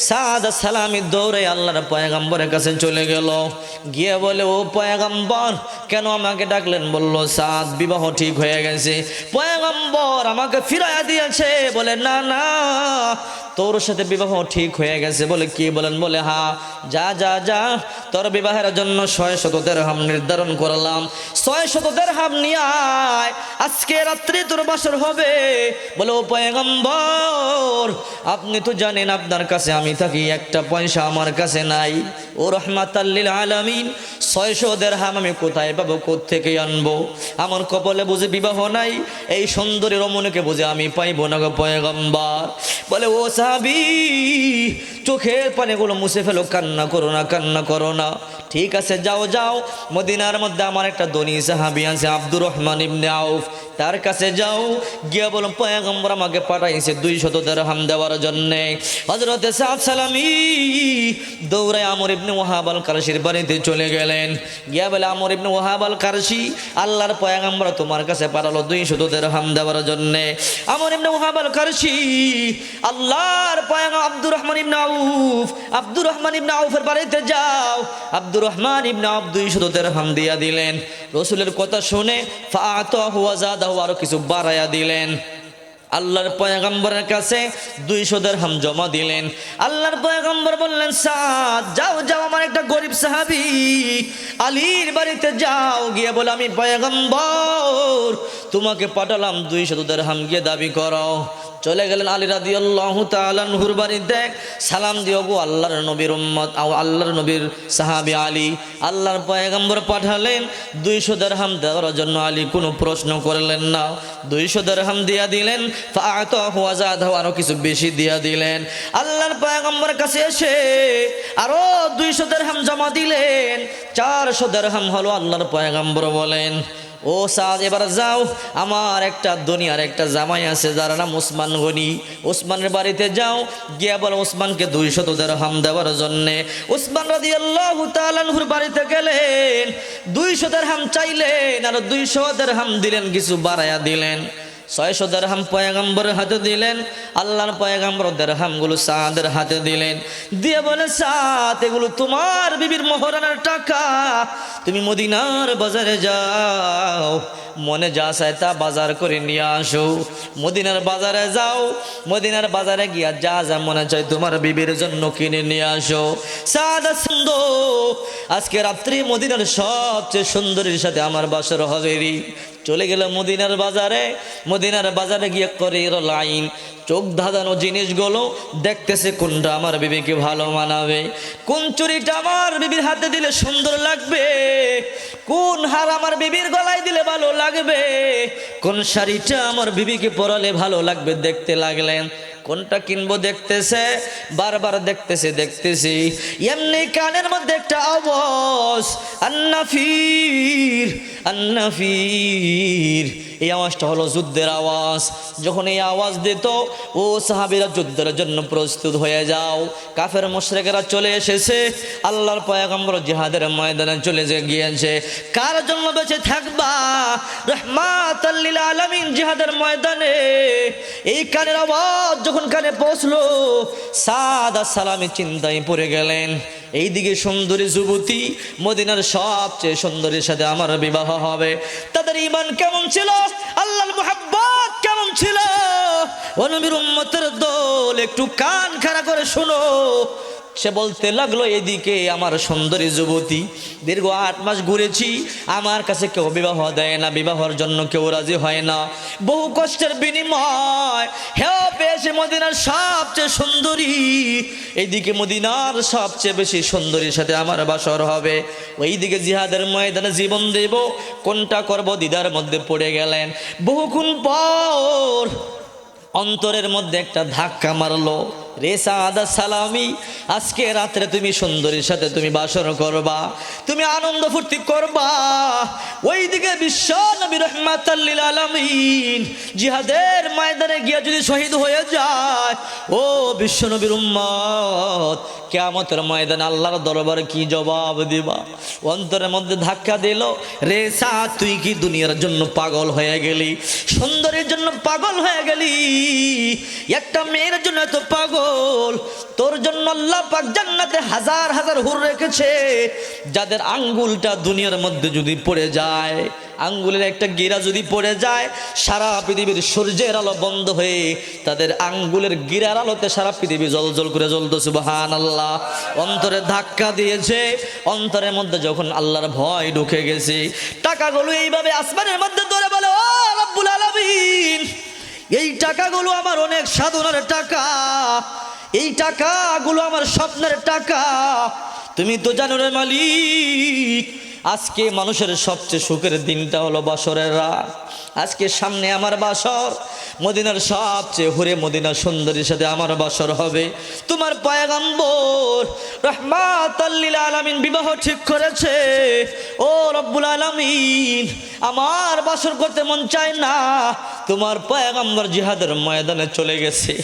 সাদ সালামি দৌড়ে আল্লাহর পয়গম্বরের কাছে চলে গেল, গিয়ে বলে, ও পয়গম্বর কেন আমাকে ডাকলেন? বলল, সাদ বিবাহ ঠিক হয়ে গেছে, পয়গম্বর আমাকে ফিরাইয়া দিয়েছে। বলে, না না, তোর সাথে বিবাহ ঠিক হয়ে গেছে। বলে, কি বলেন? বলে, হ্যাঁ, যা যা যা, তোর বিবাহের জন্য 600 দিরহাম নির্ধারণ করলাম, 600 দিরহাম নিয়ে আয়, আজকে রাত্রে তোর বাসর হবে। বলে, ও পয়গম্বর আপনি তো জানেন আপনার কাছে আমি থাকি, একটা পয়সা আমার কাছে নাই। ও রাহমাতাল লিল আলামিন, 600 দিরহাম আমি কোথায় পাবো, কোত্থেকে আনবো? আমার কপালে বুঝে বিবাহ নাই, এই সুন্দরী রমণীকে বুঝে আমি পাইবো না গো পয়গম্বর। বলে, ও সাহাবী চোখের পানিগুলো মুছে ফেলো, কান্না করো না, কান্না করো না। ঠিক আছে, যাও যাও, মদিনার মধ্যে আমার একটা ধনী সাহাবী আছে আব্দুর রহমান ইবনে আউফ, তার কাছে যাও, গিয়া বলো পয়গম্বর আমাকে পাঠাইছে 200 দিরহাম দেওয়ার জন্য। হযরত সাদ সালামি দৌড়ে আমর ইবনে ওয়াহাব আল কারশির বাড়িতে চলে গেলেন। গিয়া বলে, আমর ইবনে ওয়াহাব আল কারশি আল্লাহর পয়গম্বর তোমার কাছে পাঠালো 200 দিরহাম দেওয়ার জন্য। আমর ইবনে ওয়াহাব আল কারশি আল্লাহর পয়গম্বর আব্দুর রহমান ইবনে আউফ, আব্দুর রহমান ইবনে আউফের বাড়িতে যাও। আব্দুর রহমান ইবনে আউফ 200 দিরহাম দিয়া দিলেন। রাসূলের কথা শুনে ফাআতাহু ওয়া যাদাহু, আরো কিছু বাড়ায়া দিলেন। আল্লাহর পয়গম্বরের কাছে 200 দিরহাম জমা দিলেন। আল্লাহর পয়গম্বর বললেন, সাদ যাও যাও, আমার একটা গরিব সাহাবী আলীর বাড়িতে যাও, গিয়ে বলে, আমি পয়গম্বর তোমাকে পাঠালাম 200 দিরহাম, গিয়ে দাবি করো। চলে গেলেন আলী রাদিয়াল্লাহু তাআলা আনহুর বাড়িতে, সালাম দিও গো আল্লাহর নবীর উম্মত, আল্লাহর নবীর সাহাবী আলী। আল্লাহর পয়গম্বর পাঠালেন 200 দিরহাম দেওয়ার জন্য। আলী কোনো প্রশ্ন করলেন না, 200 দিরহাম দিয়া দিলেন। ফাআতাহু ওয়া যাদাহু, আরো কিছু বেশি দিয়া দিলেন। আল্লাহর পয়গম্বরের কাছে এসে আরো 200 দিরহাম জমা দিলেন, 400 দিরহাম হলো। আল্লাহর পয়গম্বর বলেন, ও সাদ এবার যাও, আমার একটা দুনিয়ার একটা জামাই আছে যার নাম ওসমান গনি, ওসমানের বাড়িতে যাও, গিয়া বলো ওসমানকে 200 দিরহাম দেওয়ার জন্যে। ওসমান রাদিয়াল্লাহু তাআলা আনহুর বাড়িতে গেলেন, 200 দিরহাম চাইলেন, আর 200 দিরহাম দিলেন, কিছু বাড়ায়া দিলেন। 600 দিরহাম পয়গম্বরের হাতে দিলেন, আল্লাহর পয়গম্বর দিরহামগুলো সাদের হাতে দিলেন, দিয়ে বলে সাদ এগুলো তোমার বিবির মোহরানার টাকা, তুমি মদিনার বাজারে যাও, মনে যা চায় তা বাজার করে নিয়ে আসো। মদিনার বাজারে যাও, মদিনার বাজারে গিয়া যা যা মনে চায় তোমার বিবির জন্য কিনে নিয়ে আসো। সাদ সুন্দর, আজকে রাত্রি মদিনার সবচেয়ে সুন্দরীর সাথে আমার বাসর হবে। চলে গেল মদিনার বাজারে, মদিনার বাজারে গিয়ে করে লাইন, চোখ ধাঁধানো জিনিসগুলো দেখতেছে কোনটা আমার বিবিকে ভালো মানাবে, কোন চুড়িটা আমার বিবির হাতে দিলে সুন্দর লাগবে, কোন হার আমার বিবির গলায় দিলে ভালো লাগবে, কোন শাড়িটা আমার বিবিকে পরালে ভালো লাগবে দেখতে লাগলেন। কোনটা কিনবো দেখতেছে, বারবার দেখতেছি, এমনি কানের মধ্যে একটা আওয়াজ, আন্নাফির আন্নাফির, এই আওয়াজটা হলো যুদ্ধের আওয়াজ। যখন এই আওয়াজ দিত, ও সাহাবীরা যুদ্ধের জন্য প্রস্তুত হয়ে যাও, কাফের মুশরিকেরা চলে এসেছে, আল্লাহর পয়গম্বর জিহাদের ময়দানে চলে গিয়েছে। কার জন্য বেঁচে থাকবা? রাহমাতাল লিল আলামিন জিহাদের ময়দানে। এই কানের আওয়াজ যখন কানে পৌঁছলো, সাদ সালামি চিন্তায় পড়ে গেলেন। এইদিকে সুন্দরী যুবতী, মদিনার সবচেয়ে সুন্দরীর সাথে আমার বিবাহ হবে। তাদের ঈমান কেমন ছিল, আল্লাহর মুহাব্বত কেমন ছিল? ও নবীর উম্মতের দল, একটু কান খাড়া করে শোনো। সে বলতে লাগলো, এদিকে আমার সুন্দরী যুবতী, দীর্ঘ 8 মাস ঘুরেছি, আমার কাছে কেউ বিবাহ দেয় না, বিবাহর জন্য কেউ রাজি হয় না। বহু কষ্টের বিনিময় হেও পেয়েছে মদিনার সবচেয়ে সুন্দরী, এইদিকে মদিনার সবচেয়ে বেশি সুন্দরীর সাথে আমার বাসর হবে। ওইদিকে জিহাদের ময়দানে জীবন দেব, কোনটা করব দ্বিধার মধ্যে পড়ে গেলেন। বহুক্ষণ পর অন্তরের মধ্যে একটা ধাক্কা মারলো, রে সাদ সালামি, আজকে রাত্রে তুমি সুন্দরীর সাথে তুমি বাসর করবা, তুমি আনন্দ ফুর্তি করবা। ওইদিকে বিশ্ব নবী রাহমাতাল লিল আলামিন জিহাদের ময়দানে গিয়ে যদি শহীদ হয়ে যায়, ও বিশ্ব নবীর উম্মত, কিয়ামতের ময়দানে আল্লাহর দরবারে কি জবাব দিবা? অন্তরের মধ্যে ধাক্কা দিল, রে সাদ তুই কি দুনিয়ার জন্য পাগল হয়ে গেলি? সুন্দরীর জন্য পাগল হয়ে গেলি? একটা মেয়ের জন্য এত পাগল? তোর জন্য আল্লাহ পাক জান্নাতে হাজার হাজার হুর রেখেছে, যাদের আঙ্গুলটা দুনিয়ার মধ্যে যদি পড়ে যায়, আঙ্গুলের একটা গিরা যদি পড়ে যায়, সারা পৃথিবীর সূর্যের আলো বন্ধ হয়ে তাদের আঙ্গুলের গিরার আলোতে সারা পৃথিবী জ্বলজ্বল করে জ্বলতো। সুবহানাল্লাহ। অন্তরে ধাক্কা দিয়েছে, অন্তরের মধ্যে যখন আল্লাহর ভয় ঢুকে গেছে, টাকাগুলো এইভাবে আসমানের মধ্যে ধরে বলে, ও রব্বুল আলামিন, এই টাকাগুলো আমার অনেক সাধনার টাকা, এই টাকাগুলো আমার স্বপ্নের টাকা, তুমি তো জানো রে মালিক, আজকে মানুষের সবচেয়ে সুখের দিনটা হলো বাসরের রাত। আজকে সামনে আমার বাসর, মদিনার সবচেয়ে হুরে মদিনার সুন্দরীর সাথে আমার বাসর হবে। তোমার পয়গম্বর রাহমাতাল লিল আলামিন বিবাহ ঠিক করেছে। ও রব্বুল আলামিন, আমার বাসর করতে মন চায় না, তোমার পয়গম্বর জিহাদের ময়দানে চলে গেছে।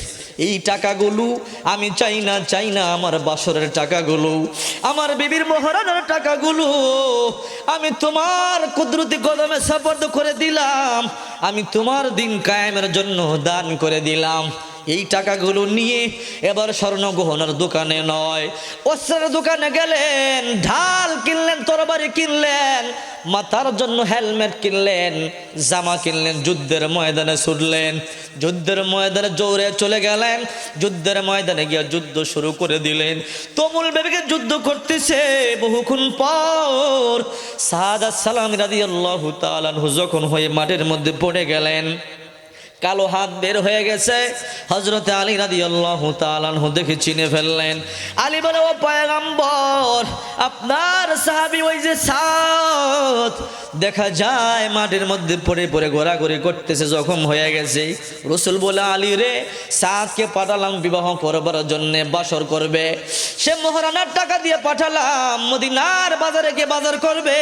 এই টাকাগুলো আমি চাই না আমার বাসরের টাকাগুলো, আমার বিবির মোহরানার টাকাগুলো আমি তোমার কুদরতি কদমে সুপর্দ করে দিলাম, আমি তোমার দিন কায়েমের জন্য দান করে দিলাম। এই টাকাগুলো নিয়ে এবার স্বর্ণ গহনার দোকানে নয়, অস্ত্রের দোকানে গেলেন, ঢাল কিনলেন, তরবারি কিনলেন, মাথার জন্য হেলমেট কিনলেন, জামা কিনলেন, যুদ্ধের ময়দানে ছুটলেন, যুদ্ধের ময়দানে জোরে চলে গেলেন, যুদ্ধের ময়দানে গিয়ে যুদ্ধ শুরু করে দিলেন। তুমুল বেগে যুদ্ধ করতেছে। বহুক্ষণ পর সাদ সালামি রাদিয়াল্লাহু তাআলা আনহু যখন হয়ে মাঠের মধ্যে পড়ে গেলেন, কালো হাত বের হয়ে গেছে। হযরতে আলী রাদিয়াল্লাহু তাআলা আনহু দেখে চিনে ফেললেন। আলী বলে, ও পয়গম্বর, আপনার সাহাবী ওই যে সাদ, দেখা যায় মাটির মধ্যে পড়ে পড়ে ঘোরাঘুরি করতেছে, জখম হয়ে গেছে। রাসূল বলে, আলী রে, সাদকে পাঠালাম বিবাহ করবার জন্য, বাসর করবে, সে মোহরানার টাকা দিয়ে পাঠালাম, মদিনার বাজারে গিয়ে বাজার করবে,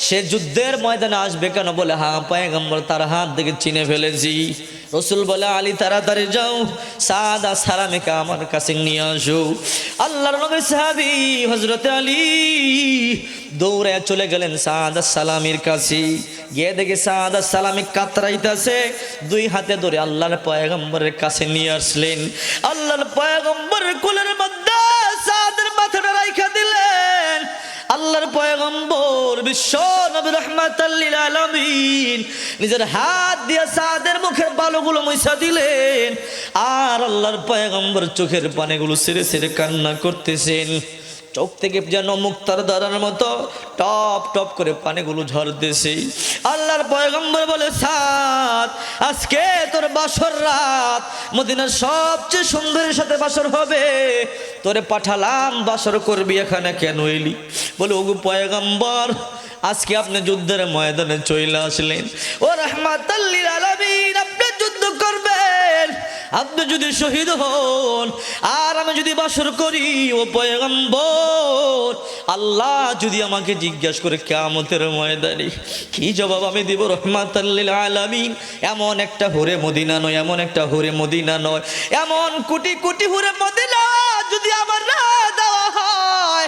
সে যুদ্ধের ময়দানে আসবে কেন? বলে হ্যাঁ পয়গম্বর, তার হাত থেকে চিনে ফেলেছি। রসুল বলে আলী তাড়াতাড়ি যাও, সাদ আর সালামকে আমার কাছে নিয়ে আসো। আল্লাহর নবীর সাহাবী হযরত আলী দৌড়ে চলে গেলেন সাদ আর সালামের কাছে। গিয়ে দেখে সাদ আর সালামে কাতরাইতেছে, দুই হাতে ধরে আল্লাহর পয়গম্বরের কাছে নিয়ে আসলেন। আল্লাহর পয়গম্বরের কোলের মধ্যে সাদের মাথাটা রাইখা দিলেন। আল্লাহর পয়গম্বর বিশ্ব নবী রাহমাতাল লিল আলামিন নিজের হাত দিয়ে সাদের মুখের বালুগুলো মুছা দিলেন। আর আল্লাহর পয়গম্বর চোখের পানিগুলো ছেড়ে ছেড়ে কান্না করতেছেন। চোখ থেকে যেন মুক্তার ধারার মতো টপ টপ করে পানিগুলো ঝরতেছে। আল্লাহর পয়গম্বর বলে সাদ, আজকে তোর বাসর রাত, মদিনার সবচেয়ে সুন্দরীর সাথে বাসর হবে, তোরে পাঠালাম বাসর করবি, এখানে কেন এলি? বলে ওগো পয়গম্বর, আজকে আপনি যুদ্ধের ময়দানে চলে আসলেন, ও রাহমাতাল লিল আলামিন, আপনি যুদ্ধ করবেন, আপনি যদি শহীদ হন আর আমি যদি বাসর করি, ও পয়গম্বর, আল্লাহ যদি আমাকে জিজ্ঞাসা করে কিয়ামতের ময়দানে কি জবাব আমি দিব? রাহমাতাল লিল আলামিন এমন একটা হুরে মদিনা নয়, এমন একটা হুরে মদিনা নয়, এমন কোটি কোটি হুরে মদিনা যদি আমার না দেওয়া হয়,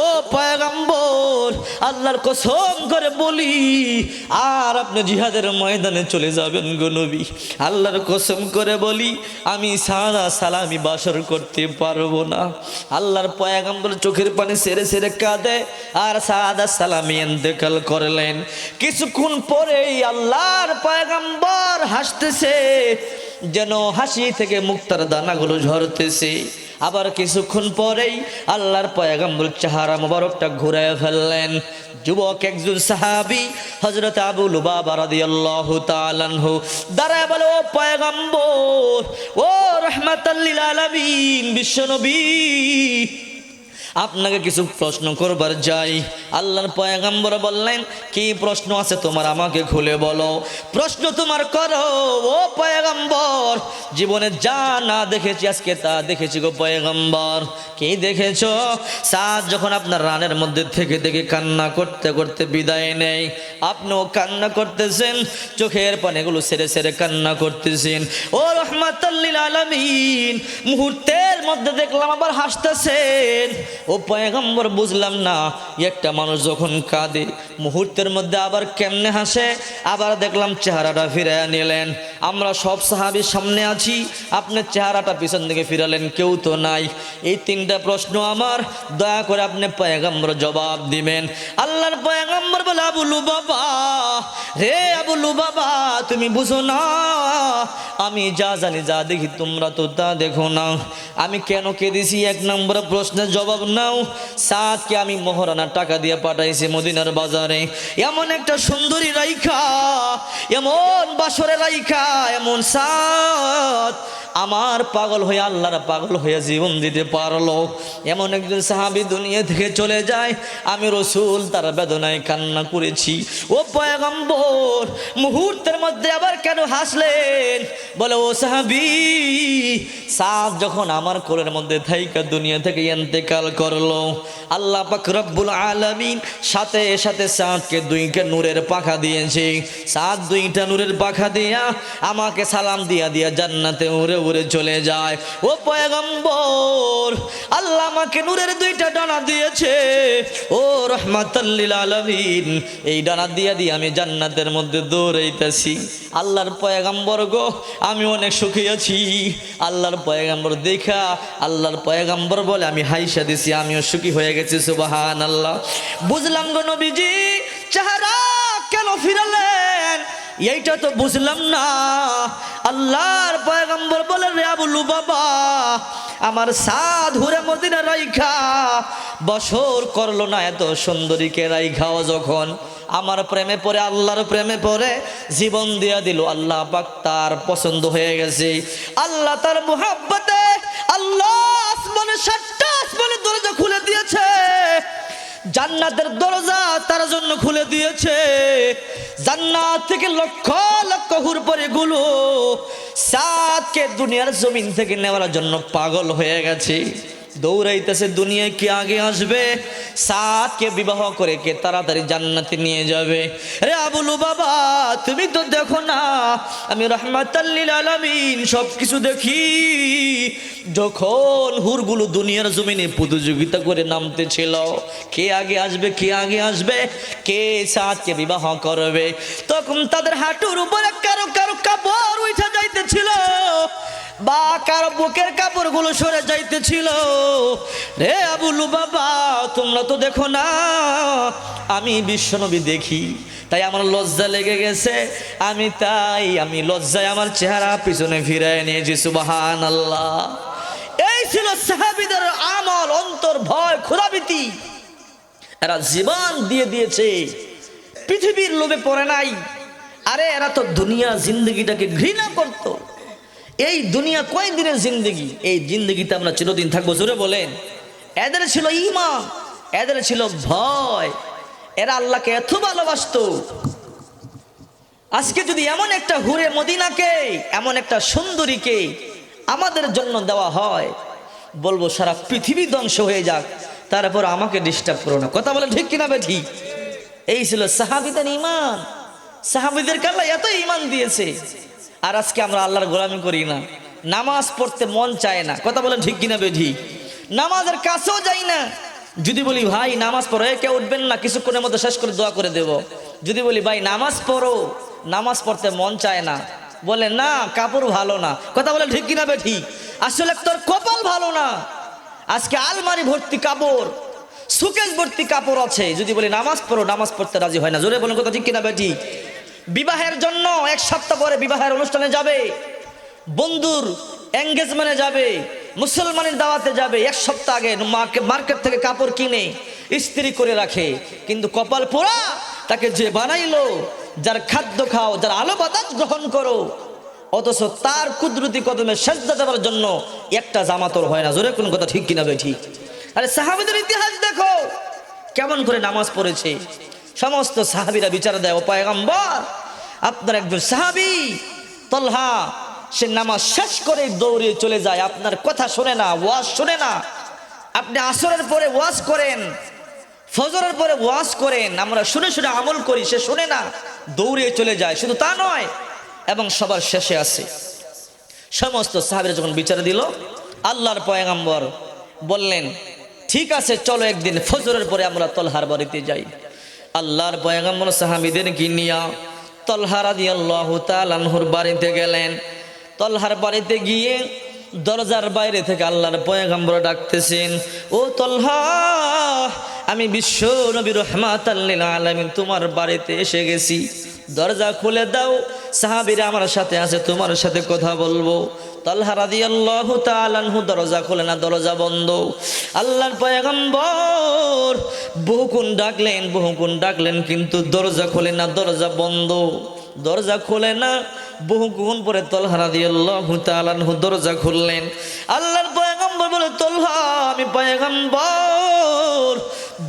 ও পয়গম্বর, আল্লাহর কসম করে বলি, আর আপনি জিহাদের ময়দানে চলে যাবেন গো নবী, আল্লাহর কসম করে বলি, আমি সাদা সালামি বাসর করতে পারবো না। আল্লাহর পয়গম্বর চোখের পানি সেরে সেরে কাঁদে, আর সাদা সালামি ইন্তেকাল করলেন। কিছুক্ষণ পরেই আল্লাহর পয়গম্বর হাসতেছে, যেন হাসি থেকে মুক্তার দানাগুলো ঝরতেছে। আবার কিছুক্ষণ পরেই আল্লাহর পয়গম্বর চেহারা মোবারকটা ঘুরায় ফেললেন। যুবক একজন সাহাবী হযরত আবু লুবাবা রাদিয়াল্লাহু তাআলা আনহু দাঁড়ায় বলে, ও পয়গম্বর, ও রাহমাতাল লিল আলামিন বিশ্বনবী, আপনাকে কিছু প্রশ্ন করবার যাই। আল্লাহর পয়গম্বর বললেন, কি প্রশ্ন আছে তোমার, আমাকে খুলে বলো, প্রশ্ন তোমার করো ও পয়গম্বর। জীবনে যা না দেখেছি আজকে তা দেখেছি গো পয়গম্বর। কি দেখেছো? সাদ যখন আপনার রানের মধ্যে থেকে থেকে কান্না করতে করতে বিদায় নেই, আপনিও কান্না করতেছেন, চোখের পানিগুলো ছেড়ে ছেড়ে কান্না করতেছেন। ও রাহমাতাল লিল আলামিন, মুহূর্তের মধ্যে দেখলাম আবার হাসতেছেন। ও পয়গম্বর, বুঝলাম না, একটা মানুষ যখন কাঁদে মুহূর্তের মধ্যে আবার কেমনে হাসে? আবার দেখলাম চেহারাটা ফিরাইয়া নিলেন। আমরা সব সাহাবীর সামনে আছি, আপনার চেহারাটা পিছন দিকে ফিরালেন, কেউ তো নাই। এই তিনটা প্রশ্ন আমার, দয়া করে আপনি পয়গম্বর জবাব দিবেন। আল্লাহর পয়গম্বর বলে, আবু লুবাবা, হে আবু লুবাবা, তুমি বুঝো না, আমি যা জানি যা দেখি তোমরা তো তা দেখো না। আমি কেন কেঁদেছি? এক নম্বর প্রশ্নের জবাব নাও। সাদকে আমি মোহরানা টাকা দিয়ে পাঠাইছি মদিনার বাজারে, এমন একটা সুন্দরী রাইখা, এমন বাসরে রাইখা, এমন সাদ আমার পাগল হয়ে, আল্লাহর পাগল হয়ে জীবন দিতে পারলো, এমন একজন সাহাবী দুনিয়া থেকে চলে যায়। আমি রসুল তার বেদনায় কান্না করেছি। ও পয়গম্বর, মুহূর্তের মধ্যে আবার কেন হাসলেন? বলে, ও সাহাবী, সাদ যখন আমার কোলের মধ্যে থাইকা দুনিয়া থেকে ইন্তেকাল করলো, আল্লাহ পাক রব্বুল আলামিন সাথে সাথে সাদকে দুইটা নূরের পাখা দিয়েছে। সাদ দুইটা নূরের পাখা দিয়া আমাকে সালাম দিয়া দিয়া জান্নাতে উড়ে উড়ে চলে যায়। ও পয়গম্বর, আল্লাহ আমাকে নূরের দুইটা ডানা দিয়েছে, ও রাহমাতাল লিল আলামিন, এই ডানা দিয়া দিয়ে আমি জান্নাতের মধ্যে দৌড়াইতেছি। আল্লাহর পয়গম্বর গো, আমি অনেক সুখী আছি। আল্লাহর পয়গম্বর দেখা আল্লাহর পয়গম্বর বলে, আমি হাইসা দিছি, আমিও সুখী হয়ে গেছি। সুবহানাল্লাহ। বুঝলাম গো নবীজি, চেহারা কেন ফিরালেন এইটা তো বুঝলাম না। আল্লাহর পয়গম্বর বলে, রে আবু লুবাবা, আমার সাদ হুরে মদিনা রাইখা বছর করলো না, এত সুন্দরীকে রাইখাও যখন আমার প্রেমে পড়ে, আল্লাহর প্রেমে পড়ে জীবন দিয়া দিল, আল্লাহ পাক তার পছন্দ হয়ে গেছে। আল্লাহ তার মুহাব্বতে আল্লাহ আসমানে 7টা আসমানের দরজা খুলে দিয়েছে, জান্নাতের দরজা তার জন্য খুলে দিয়েছে। জান্নাত থেকে লক্ষ লক্ষ হুর পরে গুলো সাদকে দুনিয়ার জমিন থেকে নেওয়ার জন্য পাগল হয়ে গেছে। দৌড়াইতেছে দুনিয়ায় কে আগে আসবে, সাদকে বিবাহ করে কে তাড়াতাড়ি জান্নাতে নিয়ে যাবে। রে আবু লুবাবা, তুমি তো দেখো না আমি রাহমাতাল লিল আলামিন সব কিছু দেখি। যখন হুরগুলো দুনিয়ার জমিনে প্রতিযোগিতা করে নামতেছিল, কে আগে আসবে, কে আগে আসবে, কে সাদকে বিবাহ করবে, তখন তাদের হাঁটুর উপরে কারো কারো কাপড় উঠে যাইতেছিল বা কারো বুকের কাপড়গুলো সরে যাইতেছিল। রে আবু লুবাবা, তোমরা তো দেখো না আমি বিশ্বনবী দেখি, তাই আমার লজ্জা লেগে গেছে। আমি লজ্জায় আমার চেহারা পিছনে ফিরায় নিয়েছি। সুবহানাল্লাহ। এই ছিল সাহাবীদের আমল, অন্তর ভয়, খোদাভীতি। এরা জীবন দিয়ে দিয়েছে, পৃথিবীর লোভে পড়ে নাই। আরে এরা তো দুনিয়া জিন্দগিটাকে ঘৃণা করত। এই দুনিয়া কয় দিনের জিন্দগি, এই জিন্দগিতে আমরা চিরদিন থাকবো, জোরে বলেন। এদের ছিল ঈমান, এদের ছিল ভয়, এরা আল্লাহকে এত ভালোবাসতো। আজকে যদি এমন একটা হুরে মদিনাকে, এমন একটা সুন্দরীকে আমাদের জন্য দেওয়া হয়, বলবো সারা পৃথিবী ধ্বংস হয়ে যাক, তারপর আমাকে ডিস্টার্ব করো না। কথা বলে ঠিক কিনা বেঠি? এই ছিল সাহাবীদের ঈমান। সাহাবীদেরকে আল্লাহ এত ঈমান দিয়েছে, আর আজকে আমরা আল্লাহর গোলামি করি না, নামাজ পড়তে মন চায় না। কথা বলেন ঠিক কিনা বেঠি? নামাজের কাছেও যাই না। যদি বলি ভাই নামাজ পড়ো, কেউ উঠবেন না, কিছুক্ষণের মধ্যে শেষ করে দোয়া করে দেব। যদি বলি ভাই নামাজ পড়ো, নামাজ পড়তে মন চায় না, বলে না কাপড় ভালো না। কথা বলেন ঠিক কিনা বেঠি? আসলে তোর কপাল ভালো না। আজকে আলমারি ভর্তি কাপড়, সুকেশ ভর্তি কাপড় আছে, যদি বলি নামাজ পড়ো, নামাজ পড়তে রাজি হয় না। জোরে বলেন কথা ঠিক কিনা বেঠি? বিবাহের জন্য 1 সপ্তাহ পরে বিবাহের অনুষ্ঠানে যাবে, বন্ধুর এঙ্গেজমেন্টে যাবে, মুসলমানের দাওয়াতে যাবে, 1 সপ্তাহ আগে মার্কেট থেকে কাপড় কিনে ইস্ত্রি করে রাখে। কিন্তু কপাল পোড়া, তাকে যে বানাইলো, যার খাদ্য খাও, যার আলো বাতাস গ্রহণ করো, অথচ তার কুদরতি কদমে সেজদা দেওয়ার জন্য একটা জামা তোর হয় না। জোরে কোন কথা ঠিক কিনা বেঠি? আরে সাহাবীদের ইতিহাস দেখো কেমন করে নামাজ পড়েছে। সমস্ত সাহাবীরা বিচার দেয়, ও পয়গম্বর, আপনার একজন সাহাবী তলহা, সে নামাজ শেষ করে দৌড়িয়ে চলে যায়, আপনার কথা শোনে না, ওয়াজ শোনে না। আপনি আসরের পরে ওয়াজ করেন, ফজরের পরে ওয়াজ করেন, আমরা শুনে শুনে আমল করি, সে শোনে না, দৌড়িয়ে চলে যায়। শুধু তা নয়, এবং সবার শেষে আছে। সমস্ত সাহাবীরা যখন বিচার দিল, আল্লাহর পয়গম্বর বললেন ঠিক আছে চলো একদিন ফজরের পরে আমরা তলহার বাড়িতে যাই। আল্লাহর পয়গম্বর সাহাবীদেরকে নিয়ে তলহা রাদিয়াল্লাহু তাআলা আনহুর বাড়িতে গেলেন। তলহার বাড়িতে গিয়ে দরজার বাইরে থেকে আল্লাহর পয়গম্বর ডাকতেছেন, ও তলহা, আমি বিশ্ব নবী রাহমাতাল লিল আলামিন তোমার বাড়িতে এসে গেছি, দরজা খুলে দাও, সাহাবীরা আমার সাথে আছে, তোমার সাথে কথা বলবো। তলহা রাদিয়াল্লাহু তাআলা আনহু দরজা খুলে না, দরজা বন্ধ। আল্লাহর পয়গম্বর বহুক্ষণ ডাকলেন, কিন্তু দরজা খোলে না, দরজা বন্ধ, দরজা খোলে না। বহুক্ষণ পরে তলহা রাদিয়াল্লাহু তাআলা আনহু দরজা খুললেন। আল্লাহর পয়গম্বর বলে, তলহা, আমি পয়গম্বর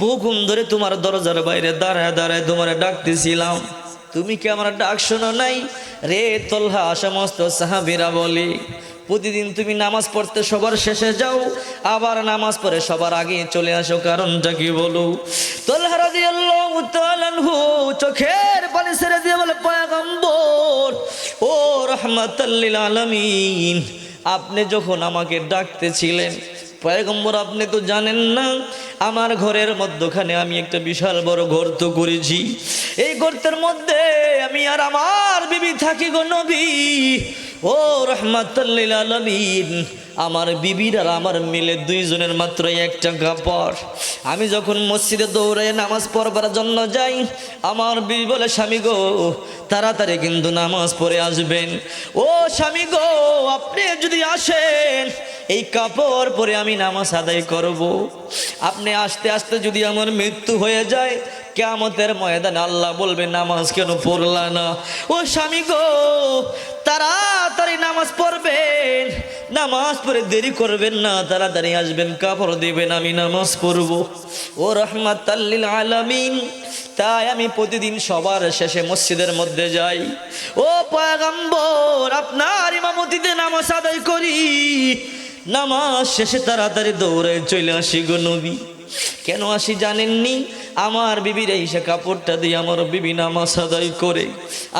বহুক্ষণ ধরে তোমার দরজার বাইরে দাঁড়ায় দাঁড়ায় তোমার ডাকতেছিলাম, তুমি কি আমার ডাক শোনো নাই? রে তলহা, সমস্ত সাহাবীরা বলে, প্রতিদিন তুমি নামাজ পড়তে সবার শেষে যাও, আবার নামাজ পড়ে সবার আগে চলে আসো, কারণটা কি বলো? তলহা রাদিয়াল্লাহু তাআলা আনহু চোখের পানি ছেড়ে দিয়ে বলে, পয়গম্বর, ও রাহমাতাল লিল আলামিন, আপনি যখন আমাকে ডাকতেছিলেন পয়গম্বর, আপনি তো জানেন না আমার ঘরের মধ্যখানে আমি একটা বিশাল বড় গর্ত করেছি, এই গর্তের মধ্যে আমি আর আমার বিবি থাকি গো নবী। ও রাহমাতাল লিল আলামিন, আমার বিবির আর আমার মিলে 2 জনের মাত্র একটা কাপড়। আমি যখন মসজিদে দৌড়ে নামাজ পড়বার জন্য যাই, আমার বিবি বলে, স্বামী গো তাড়াতাড়ি কিন্তু নামাজ পড়ে আসবেন। ও স্বামী গো, আপনি যদি আসেন এই কাপড় পরে আমি নামাজ আদায় করব। আপনি আস্তে আস্তে যদি আমার মৃত্যু হয়ে যায়, কিয়ামতের ময়দানে আল্লাহ বলবে, নামাজ কেন পড়লা না? ও স্বামী গো, তাড়াতাড়ি নামাজ পড়বেন, নামাজ পড়ে দেরি করবেন না, তাড়াতাড়ি আসবেন, কাপড় দিবেন, আমি নামাজ পড়ব। ও রাহমাতাল লিল আলামিন, তাই আমি প্রতিদিন সবার শেষে মসজিদের মধ্যে যাই, ও পয়গম্বর আপনার ইমামতিতে নামাজ আদায় করি। নামাজ শেষে তাড়াতাড়ি দৌড়ে চলে আসি গো নবী। কেন আসি জানেননি? আমার বিবির এসে কাপড়টা দিয়ে আমার বিবি নামাজ আদায় করে।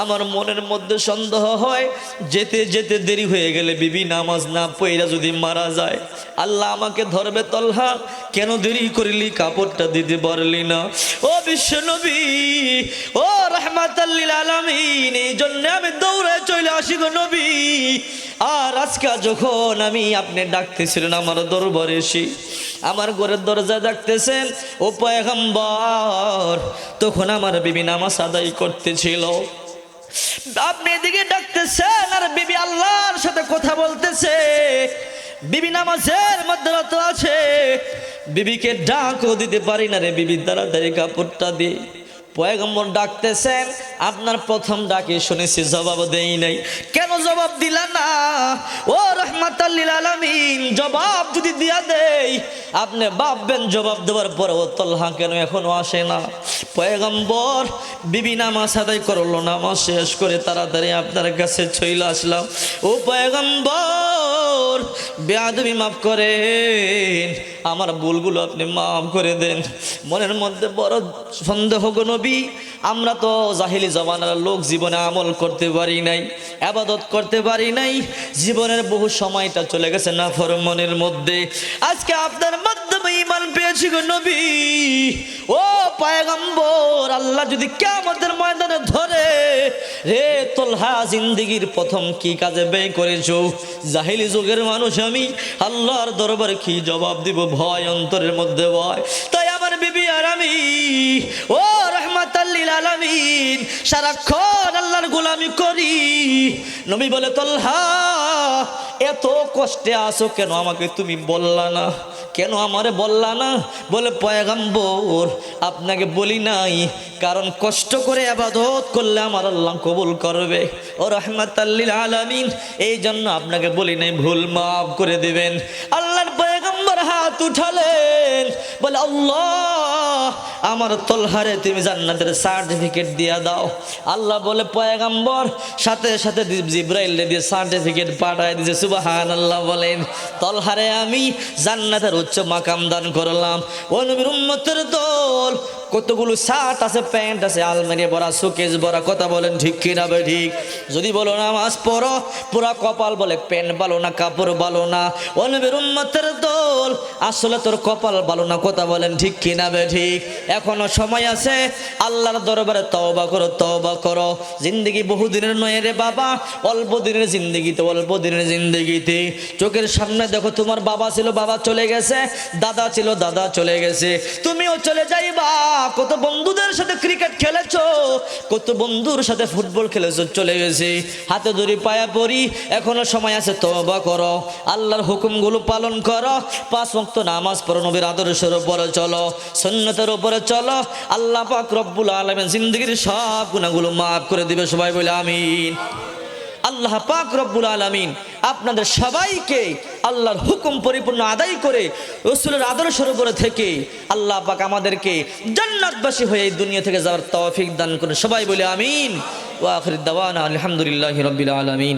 আমার মনের মধ্যে সন্দেহ হয়, যেতে যেতে দেরি হয়ে গেলে বিবি নামাজ না পড়া যদি মারা যায়, আল্লাহ আমাকে ধরবে। তলহা, কেন দেরি করলি, কাপড়টা দিতে পারলি না? ও বিশ্ব নবী, ও রাহমাতাল লিল আলামিন, এই জন্য আমি দৌড়ে চলে আসি গো নবী। আর আজকে যখন আমি আপনি ডাকতেছিলেন আমার দরবারে এসে, আমার ঘরের দরজা ডাকতেছেন ও পয়গম্বর, তখন আমার বিবি নামাজ আদায় করতেছিল। আপনি এদিকে ডাকতেছেন আর বিবি আল্লাহর সাথে কথা বলতেছে। বিবি নামাজের মধ্যে রত আছে, বিবিকে ডাকও দিতে পারি না রে বিবি, তাড়াতাড়ি কাপড়টা দি। পয়গম্বর ডাকতেছেন, আপনার প্রথম ডাকে শুনেছি জবাব দেই নাই, কেন জবাব দিলা না? ও রাহমাতাল লিল আলামিন, জবাব যদি দিয়া দেই আপনি ভাববেন জবাব দেওয়ার পরেও তলহা কেন এখনো আসে না। পয়গম্বর বিবি নামাজ আদায় করলো, নামাজ শেষ করে তাড়াতাড়ি আপনার কাছে চলে আসলাম। ও পয়গম্বর, বেয়াদবি মাফ করেন, আমার ভুলগুলো আপনি মাফ করে দেন। মনের মধ্যে বড় সন্দেহ গো নবী, আমরা তো জাহিলি জমানার লোক, জীবনে আমল করতে পারি নাই, ইবাদত করতে পারি নাই, জীবনের বহু সময়টা চলে গেছে নাফরমানের মধ্যে। আজকে আপনার মাধ্যমে ঈমান পেয়েছি গো নবী। ও পয়গম্বর, আল্লাহ যদি কিয়ামতের ময়দানে ধরে, রে তলহা জিন্দেগির প্রথম কি কাজে ব্যয় করেছো? জাহিলি যুগের মানুষ আমি, আল্লাহর দরবারে কি জবাব দিব? ভয় অন্তরের মধ্যে ভয়। তাই আমার বিবি আর আমি, ও রাহমাতাল লিল আলামিন, সারাক্ষণ আল্লাহর গোলামি করি। নবী বলে, তলহা এত কষ্টে আছো কেন, আমাকে তুমি বললা না? কেন আমারে বললা না? বলে, পয়গম্বর আপনাকে বলি নাই, কারণ কষ্ট করে ইবাদত করলে আমার আল্লাহ কবুল করবে। ও রাহমাতাল লিল আলামিন, এই জন্য আপনাকে বলি নাই, ভুল মাফ করে দিবেন। আল্লাহর পয়গম্বর হাত উঠালেন, বলে, আল্লাহ আমার তলহারে তুমি জান্নাতের সার্টিফিকেট দিয়া দাও। আল্লাহ বলে, পয়গম্বর সাথে সাথে জিবরাইল দিয়ে সার্টিফিকেট পাঠায় দিয়েছে। সুবহানাল্লাহ বলেন। তলহারে আমি জান্নাতের উচ্চ মাকাম দান করলাম। ও নবীর উম্মতের দল, কতগুলো শার্ট আছে, প্যান্ট আছে, আলমারি ভরা, শোকেস ভরা। কথা বলেন ঠিক কিনা বে ঠিক? যদি বলো নামাজ পড়ো, পুরা কপাল বলে প্যান্ট ভালো না, কাপড় ভালো না। ও নবীর উম্মতের দল, আসলে তোর কপাল ভালো না। কথা বলেন ঠিক কিনা বে ঠিক? এখনো সময় আছে, আল্লাহর দরবারে তওবা করো, তওবা করো। জিন্দেগি বহুদিনের নয় রে বাবা, অল্প দিনের জিন্দেগিতে, অল্প দিনের জিন্দেগিতে। চোখের সামনে দেখো, তোমার বাবা ছিল, বাবা চলে গেছে, দাদা ছিল, দাদা চলে গেছে, তুমিও চলে যাইবা। কত বন্ধুদের সাথে ক্রিকেট খেলেছো, কত বন্ধুর সাথে ফুটবল খেলেছো, চলে গেছে। হাতে ধরি, পায়া পড়ি, এখনো সময় আছে, তওবা করো, আল্লাহর হুকুমগুলো পালন করো, 5 ওয়াক্ত নামাজ পড়ো, নবীর আদর্শের উপরে চলো, সুন্নতের উপরে চলো। আল্লাহ পাক রব্বুল আলামিন জিন্দেগির সব গুনাহগুলো মাফ করে দিবে। সবাই বলে আমিন। আল্লাহ পাক রব্বুল আলামিন আপনাদের সবাইকে আল্লাহর হুকুম পরিপূর্ণ আদায় করে রাসূলের আদর্শের উপরে থেকে আল্লাহ পাক আমাদেরকে জান্নাতবাসী হয়ে এই দুনিয়া থেকে যাওয়ার তৌফিক দান করুন। সবাই বলে আমিন। ওয়া আখির দাওয়ানা আলহামদুলিল্লাহি রাব্বিল আলামিন।